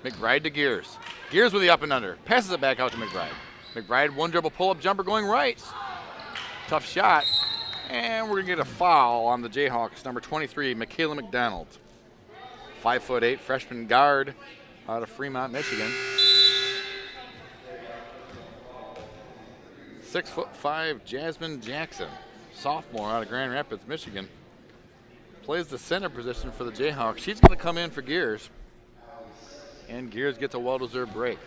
McBride to Gears. Gears with the up and under. Passes it back out to McBride. McBride, one dribble pull-up jumper going right. Tough shot. And we're going to get a foul on the Jayhawks. Number 23, Michaela McDonald. 5'8", freshman guard out of Fremont, Michigan. 6'5", Jasmine Jackson, sophomore out of Grand Rapids, Michigan. Plays the center position for the Jayhawks. She's going to come in for Gears. And Gears gets a well-deserved break.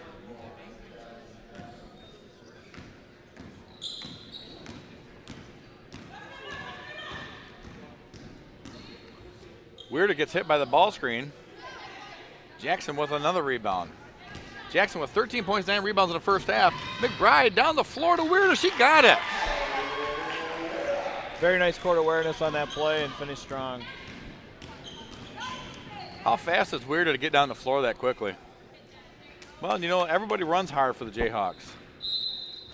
Weirda gets hit by the ball screen. Jackson with another rebound. Jackson with 13 points, 9 rebounds in the first half. McBride down the floor to Weirda. She got it. Very nice court awareness on that play and finished strong. How fast is Weirda to get down the floor that quickly? Well, you know, everybody runs hard for the Jayhawks.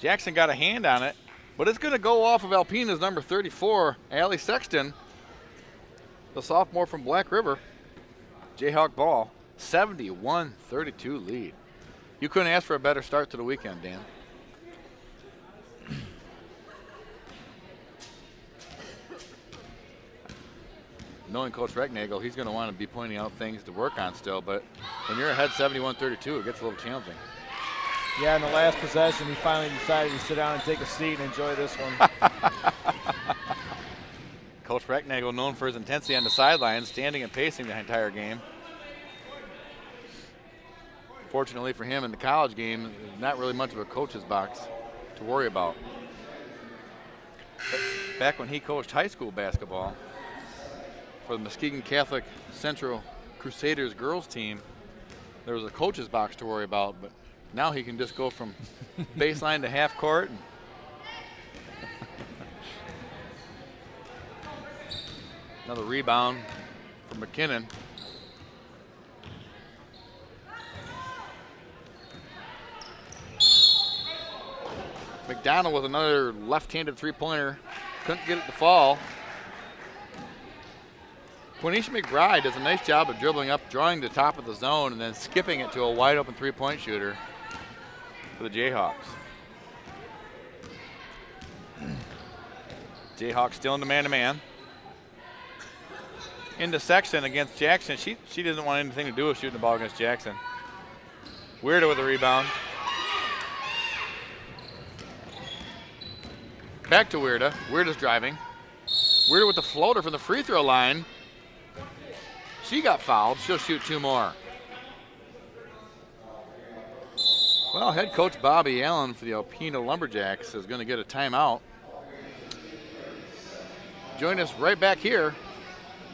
Jackson got a hand on it, but it's going to go off of Alpena's number 34, Allie Sexton, the sophomore from Black River. Jayhawk ball, 71-32 lead. You couldn't ask for a better start to the weekend, Dan. Knowing Coach Recknagel, he's going to want to be pointing out things to work on still, but when you're ahead 71-32, it gets a little challenging. Yeah, in the last possession, he finally decided to sit down and take a seat and enjoy this one. Coach Recknagel, known for his intensity on the sidelines, standing and pacing the entire game. Fortunately for him in the college game, there's not really much of a coach's box to worry about. Back when he coached high school basketball for the Muskegon Catholic Central Crusaders girls team, there was a coach's box to worry about, but now he can just go from baseline to half court. Another rebound from McKinnon. McDonald with another left-handed three-pointer. Couldn't get it to fall. Quenisha McBride does a nice job of dribbling up, drawing the top of the zone, and then skipping it to a wide-open three-point shooter for the Jayhawks. Jayhawks still in the man-to-man. Into Sexton against Jackson. She doesn't want anything to do with shooting the ball against Jackson. Weirda with a rebound. Back to Weirda. Weirda's driving. Weirda with the floater from the free throw line. She got fouled. She'll shoot 2 more. Well, head coach Bobby Allen for the Alpena Lumberjacks is going to get a timeout. join us right back here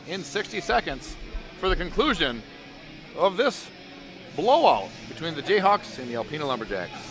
in 60 seconds for the conclusion of this blowout between the Jayhawks and the Alpena Lumberjacks.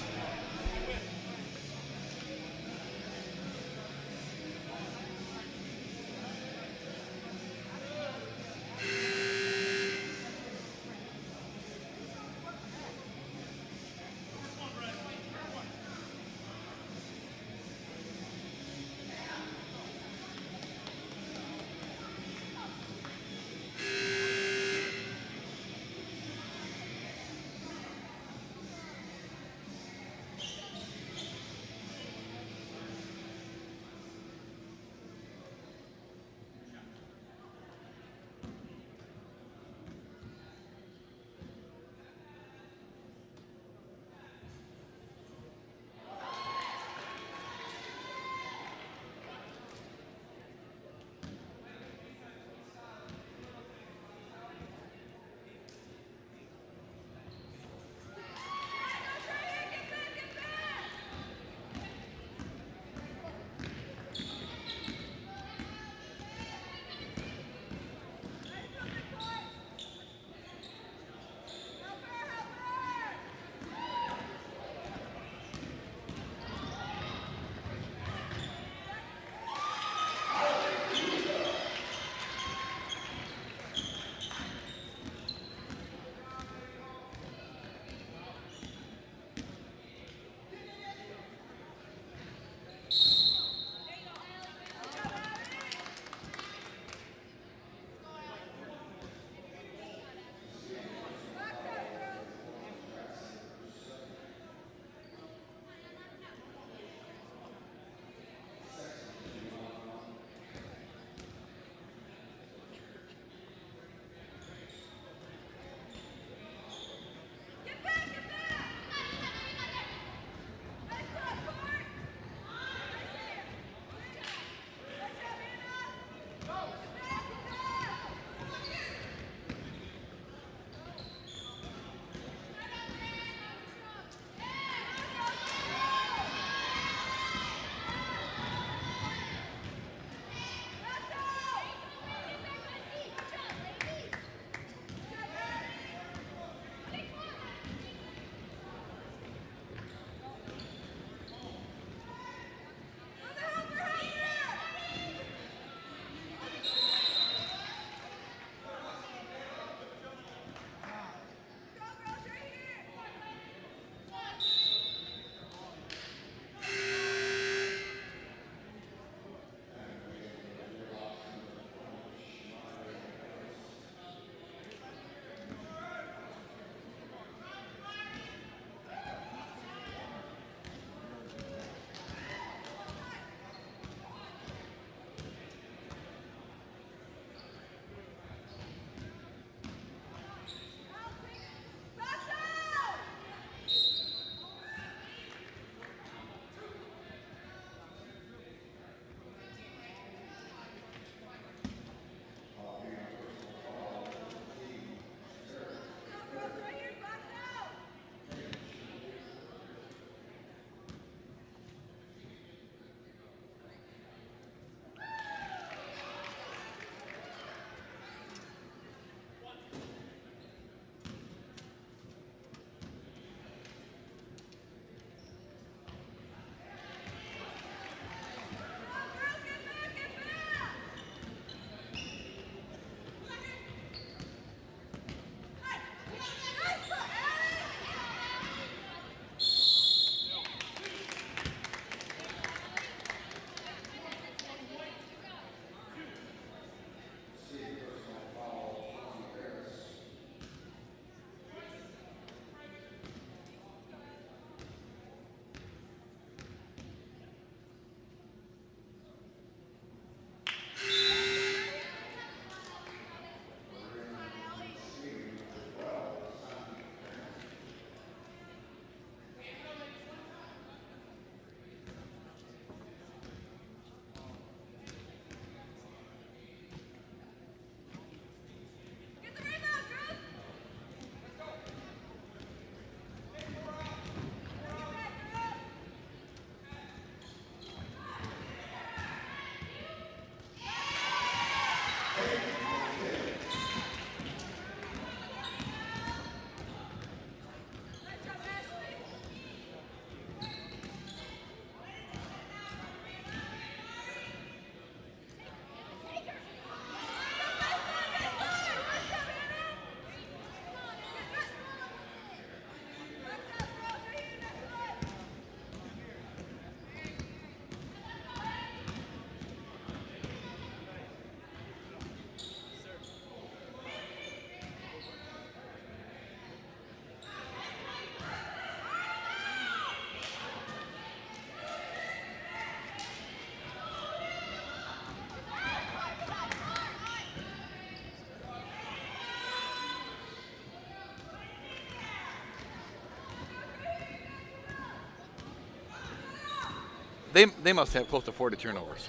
they must have close to 40 turnovers.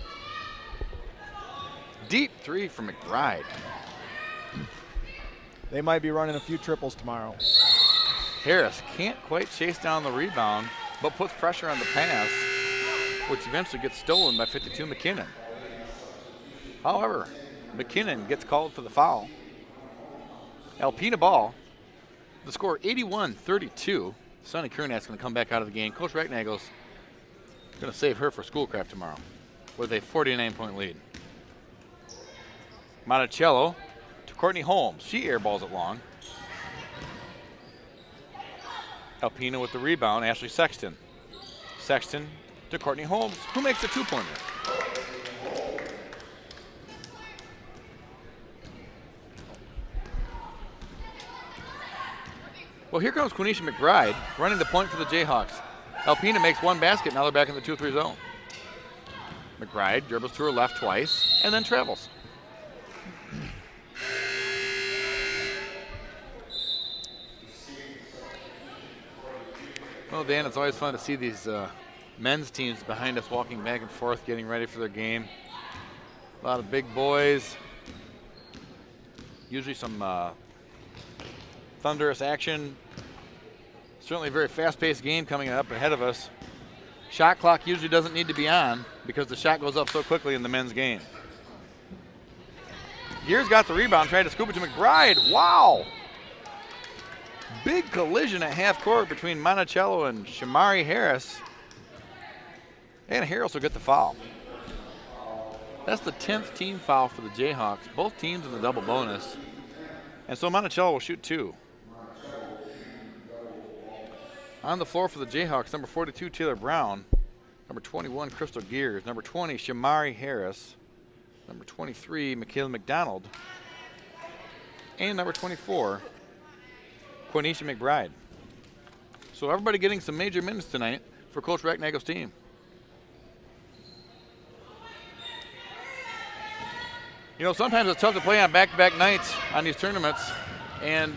Deep three from McBride. They might be running a few triples tomorrow. Harris can't quite chase down the rebound, but puts pressure on the pass, which eventually gets stolen by 52 McKinnon. However, McKinnon gets called for the foul. Alpena ball. The score 81-32. Sonny Kernat's going to come back out of the game. Coach Recknagel's going to save her for Schoolcraft tomorrow with a 49-point lead. Monticello to Courtney Holmes. She airballs it long. Alpena with the rebound. Ashley Sexton. Sexton to Courtney Holmes, who makes a two-pointer. Well, here comes Quenisha McBride running the point for the Jayhawks. Alpena makes one basket. Now they're back in the 2-3 zone. McBride dribbles to her left twice and then travels. Well, Dan, it's always fun to see these men's teams behind us walking back and forth, getting ready for their game. A lot of big boys. Usually some thunderous action. Certainly a very fast-paced game coming up ahead of us. Shot clock usually doesn't need to be on because the shot goes up so quickly in the men's game. Gears got the rebound, tried to scoop it to McBride. Wow! Big collision at half court between Monticello and Shamari Harris. And Harris will get the foul. That's the 10th team foul for the Jayhawks. Both teams in the double bonus. And so Monticello will shoot two. On the floor for the Jayhawks, number 42, Taylor Brown. Number 21, Crystal Gears. Number 20, Shamari Harris. Number 23, Michaela McDonald. And number 24, Quenisha McBride. So everybody getting some major minutes tonight for Coach Recknagel's team. You know, sometimes it's tough to play on back-to-back nights on these tournaments, and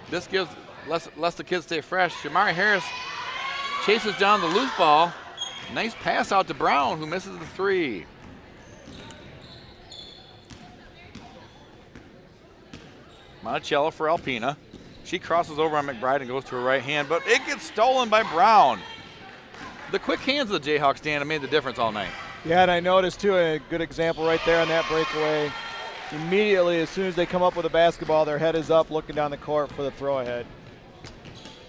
this gives lets the kids stay fresh. Shamari Harris chases down the loose ball. Nice pass out to Brown, who misses the three. Monticello for Alpena. She crosses over on McBride and goes to her right hand, but it gets stolen by Brown. The quick hands of the Jayhawks, Dan, have made the difference all night. Yeah, and I noticed, too, a good example right there on that breakaway. Immediately, as soon as they come up with a basketball, their head is up looking down the court for the throw-ahead.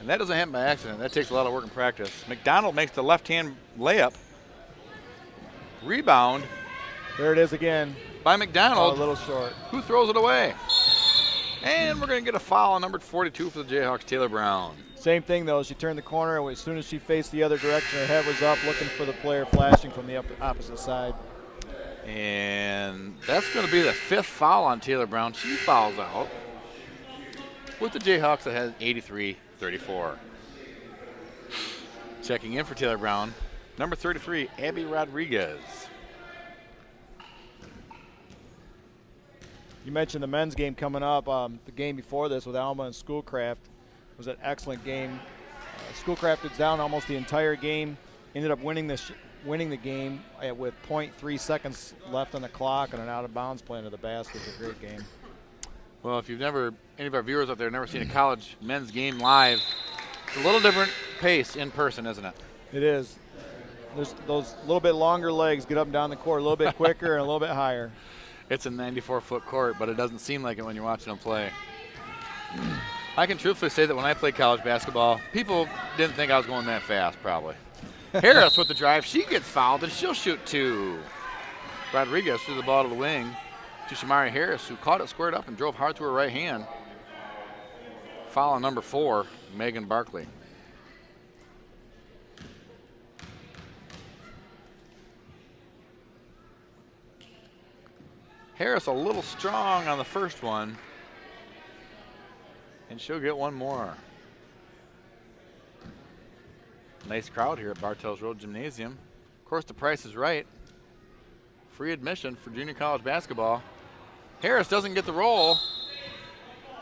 And that doesn't happen by accident. That takes a lot of work and practice. McDonald makes the left-hand layup. Rebound. There it is again. By McDonald. A little short. Who throws it away? And we're going to get a foul on number 42 for the Jayhawks, Taylor Brown. Same thing, though. She turned the corner, and as soon as she faced the other direction, her head was up looking for the player flashing from the opposite side. And that's going to be the fifth foul on Taylor Brown. She fouls out with the Jayhawks ahead 83-34. Checking in for Taylor Brown, number 33, Abby Rodriguez. You mentioned the men's game coming up. The game before this with Alma and Schoolcraft was an excellent game. Schoolcraft was down almost the entire game, ended up winning the game with 0.3 seconds left on the clock and an out-of-bounds play into the basket. It was a great game. Well, if you've never, any of our viewers out there never seen a college men's game live, it's a little different pace in person, isn't it? It is. There's those little bit longer legs get up and down the court a little bit quicker and a little bit higher. It's a 94-foot court, but it doesn't seem like it when you're watching them play. I can truthfully say that when I played college basketball, people didn't think I was going that fast, probably. Harris with the drive. She gets fouled, and she'll shoot two. Rodriguez threw the ball to the wing to Shamari Harris, who caught it squared up and drove hard to her right hand. Foul on number 4, Megan Barkley. Harris a little strong on the first one, and she'll get one more. Nice crowd here at Bartels Road Gymnasium. Of course, the price is right. Free admission for junior college basketball. Harris doesn't get the roll.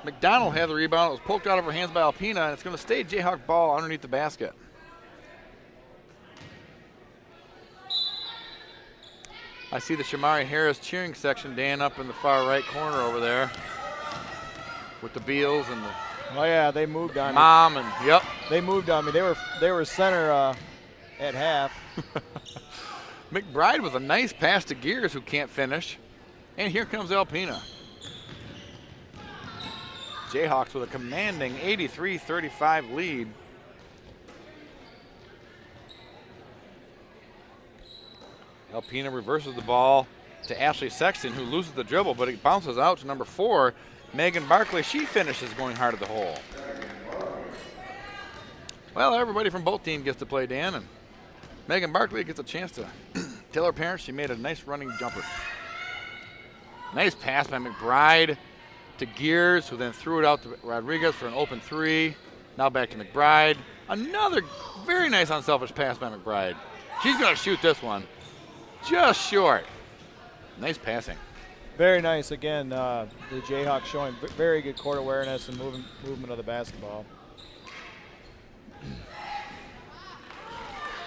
McDonald had the rebound. It was poked out of her hands by Alpena, and it's going to stay Jayhawk ball underneath the basket. I see the Shamari Harris cheering section, Dan, up in the far right corner over there with the Beals and the Oh yeah, they moved on mom and yep. They moved on me. They were center at half. McBride with a nice pass to Gears, who can't finish. And here comes Alpena. Jayhawks with a commanding 83-35 lead. Alpena reverses the ball to Ashley Sexton, who loses the dribble, but it bounces out to number 4, Megan Barkley. She finishes going hard at the hole. Well, everybody from both teams gets to play, Dan, and Megan Barkley gets a chance to tell her parents she made a nice running jumper. Nice pass by McBride to Gears, who then threw it out to Rodriguez for an open 3. Now back to McBride. Another very nice unselfish pass by McBride. She's going to shoot this one. Just short. Nice passing. Very nice. Again, the Jayhawks showing very good court awareness and movement of the basketball.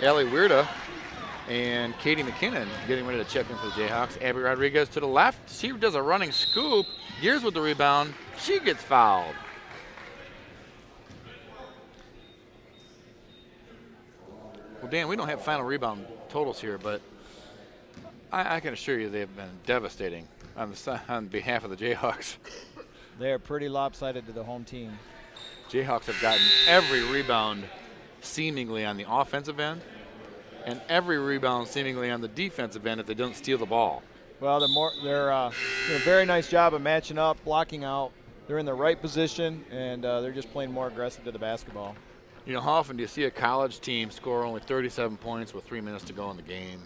Allie Weirda and Katie McKinnon getting ready to check in for the Jayhawks. Abby Rodriguez to the left. She does a running scoop. Gears with the rebound. She gets fouled. Well, Dan, we don't have final rebound totals here, but I can assure you they've been devastating on behalf of the Jayhawks. They are pretty lopsided to the home team. Jayhawks have gotten every rebound seemingly on the offensive end and every rebound seemingly on the defensive end if they don't steal the ball. Well, they're doing a very nice job of matching up, blocking out. They're in the right position, and they're just playing more aggressive to the basketball. You know, how often do you see a college team score only 37 points with 3 minutes to go in the game?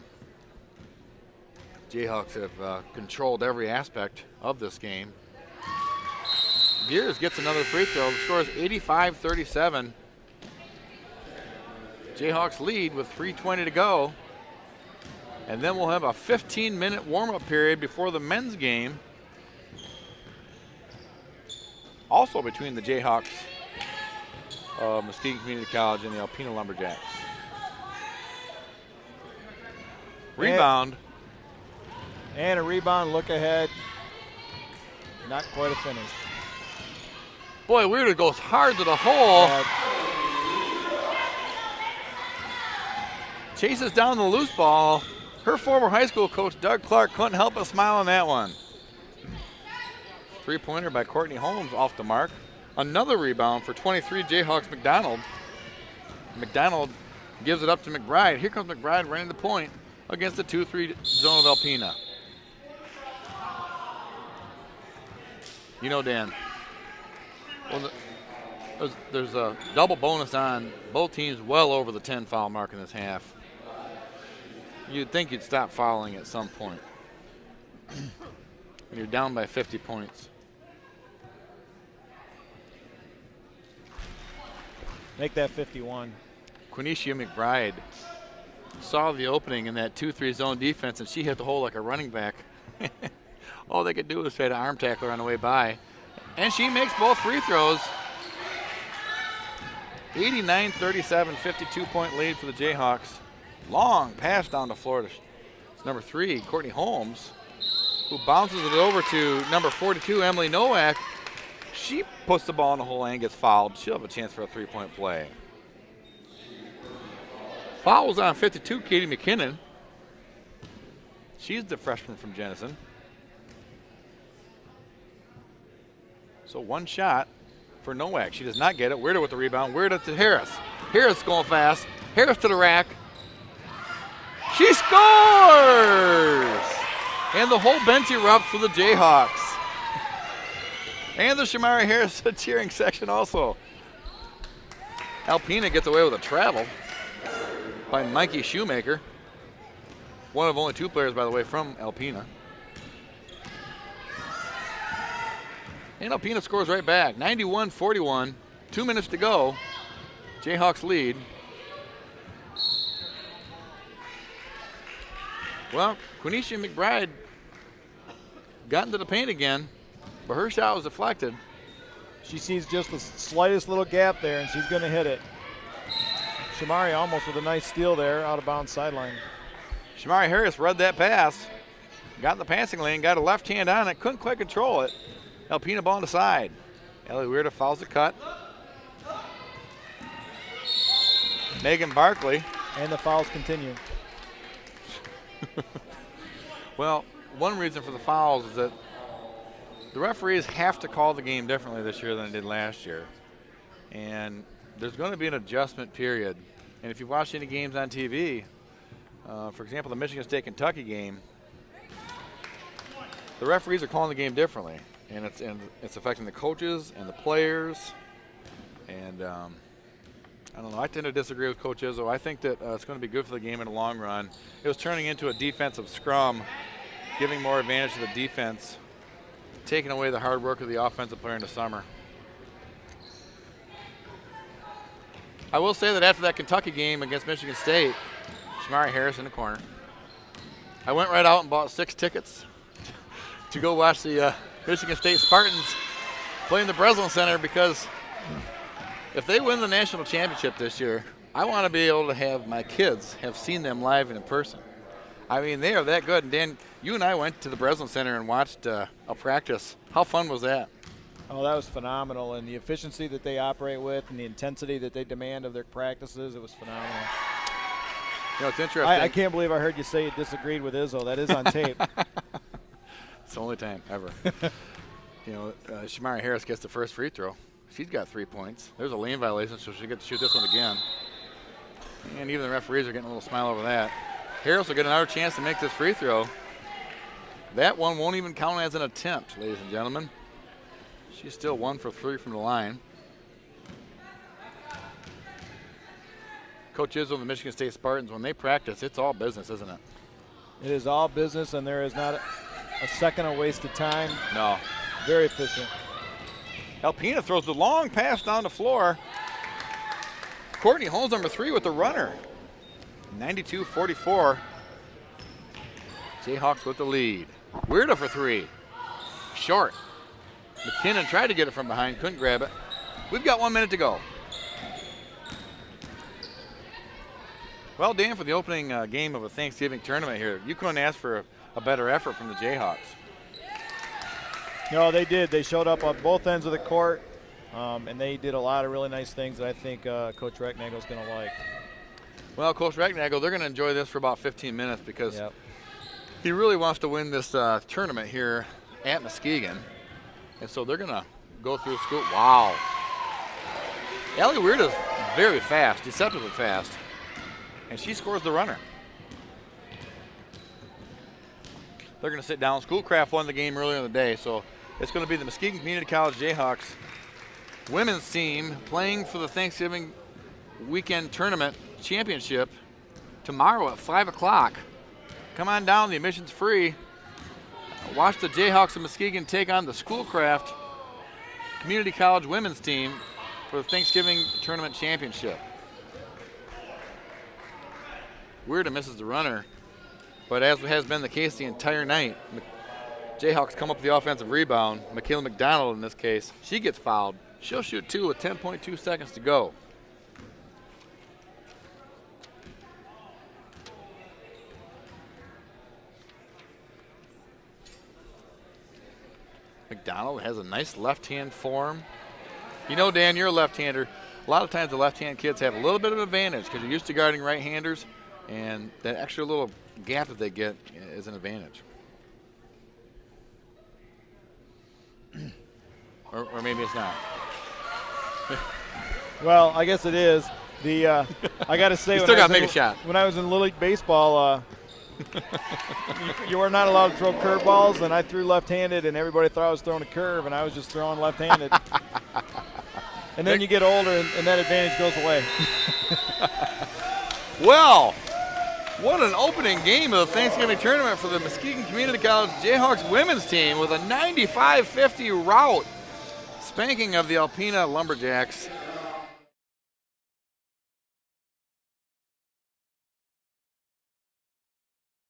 Jayhawks have controlled every aspect of this game. Gears gets another free throw. The score is 85-37. Jayhawks lead with 3:20 to go. And then we'll have a 15-minute warm-up period before the men's game. Also between the Jayhawks of Muskegon Community College and the Alpena Lumberjacks. Rebound. And a rebound, look ahead. Not quite a finish. Boy, Weirda goes hard to the hole. Chases down the loose ball. Her former high school coach, Doug Clark, couldn't help but smile on that one. Three-pointer by Courtney Holmes off the mark. Another rebound for 23 Jayhawks McDonald. McDonald gives it up to McBride. Here comes McBride running the point against the 2-3 zone of Alpena. You know, Dan, well, there's a double bonus on both teams well over the 10 foul mark in this half. You'd think you'd stop fouling at some point. When you're down by 50 points. Make that 51. Quinicia McBride saw the opening in that 2-3 zone defense, and she hit the hole like a running back. All they could do was try to arm tackle her on the way by. And she makes both free throws. 89-37, 52-point lead for the Jayhawks. Long pass down to Florida. It's number 3, Courtney Holmes, who bounces it over to number 42, Emily Nowak. She puts the ball in the hole and gets fouled. She'll have a chance for a three-point play. Fouls on 52, Katie McKinnon. She's the freshman from Jenison. So one shot for Nowak. She does not get it. Weirda with the rebound. Weirda to Harris. Harris going fast. Harris to the rack. She scores! And the whole bench erupts for the Jayhawks. And the Shamari Harris cheering section also. Alpena gets away with a travel by Mikey Shoemaker. One of only 2 players, by the way, from Alpena. And Alpena scores right back. 91-41. 2 minutes to go. Jayhawks lead. Well, Quinicia McBride got into the paint again, but her shot was deflected. She sees just the slightest little gap there, and she's going to hit it. Shamari almost with a nice steal there, out of bounds sideline. Shamari Harris read that pass. got in the passing lane, got a left hand on it, couldn't quite control it. Alpena ball on the side. Ellie Weirda fouls the cut. Megan Barkley. And the fouls continue. Well, one reason for the fouls is that the referees have to call the game differently this year than they did last year. And there's going to be an adjustment period. And if you've watched any games on TV, for example, the Michigan State-Kentucky game, the referees are calling the game differently. And it's affecting the coaches and the players. And I don't know. I tend to disagree with Coach Izzo. I think that it's going to be good for the game in the long run. It was turning into a defensive scrum, giving more advantage to the defense, taking away the hard work of the offensive player in the summer. I will say that after that Kentucky game against Michigan State, Shamari Harris in the corner, I went right out and bought 6 tickets to go watch the Michigan State Spartans play in the Breslin Center, because if they win the national championship this year, I want to be able to have my kids have seen them live and in person. I mean, they are that good. And Dan, you and I went to the Breslin Center and watched a practice. How fun was that? Oh, that was phenomenal. And the efficiency that they operate with and the intensity that they demand of their practices, it was phenomenal. You know, it's interesting. I can't believe I heard you say you disagreed with Izzo. That is on tape. It's the only time ever. You know, Shamari Harris gets the first free throw. She's got 3 points. There's a lane violation, so she gets to shoot this one again. And even the referees are getting a little smile over that. Harris will get another chance to make this free throw. That one won't even count as an attempt, ladies and gentlemen. She's still 1 for 3 from the line. Coach Izzo and the Michigan State Spartans, when they practice, it's all business, isn't it? It is all business, and there is not a second of wasted time. No. Very efficient. Alpena throws the long pass down the floor. Courtney Holmes, number 3, with the runner. 92-44. Jayhawks with the lead. Weirda for 3. Short. McKinnon tried to get it from behind, couldn't grab it. We've got 1 minute to go. Well, Dan, for the opening game of a Thanksgiving tournament here, you couldn't ask for a better effort from the Jayhawks. No, they did. They showed up on both ends of the court, and they did a lot of really nice things that I think Coach Recknagel's going to like. Well, Coach Recknagel, they're going to enjoy this for about 15 minutes because he really wants to win this tournament here at Muskegon. And so they're going to go through school. Wow. Allie Weirda's very fast, deceptively fast, and she scores the runner. They're going to sit down. Schoolcraft won the game earlier in the day, so it's going to be the Muskegon Community College Jayhawks women's team playing for the Thanksgiving weekend tournament championship tomorrow at 5 o'clock. Come on down. The admission's free. Watch the Jayhawks of Muskegon take on the Schoolcraft Community College women's team for the Thanksgiving tournament championship. Weirda misses the runner. But as has been the case the entire night, Jayhawks come up with the offensive rebound. Michaela McDonald in this case, she gets fouled. She'll shoot 2 with 10.2 seconds to go. McDonald has a nice left-hand form. You know, Dan, you're a left-hander. A lot of times the left-hand kids have a little bit of an advantage because you're used to guarding right-handers, and that extra little gap that they get is an advantage. or maybe it's not. Well, I guess it is. I got to say, you still got to make a shot. When I was in Little League Baseball, you were not allowed to throw curveballs, and I threw left-handed, and everybody thought I was throwing a curve, and I was just throwing left-handed. And then you get older, and that advantage goes away. Well, what an opening game of the Thanksgiving tournament for the Muskegon Community College Jayhawks women's team with a 95-50 rout spanking of the Alpena Lumberjacks.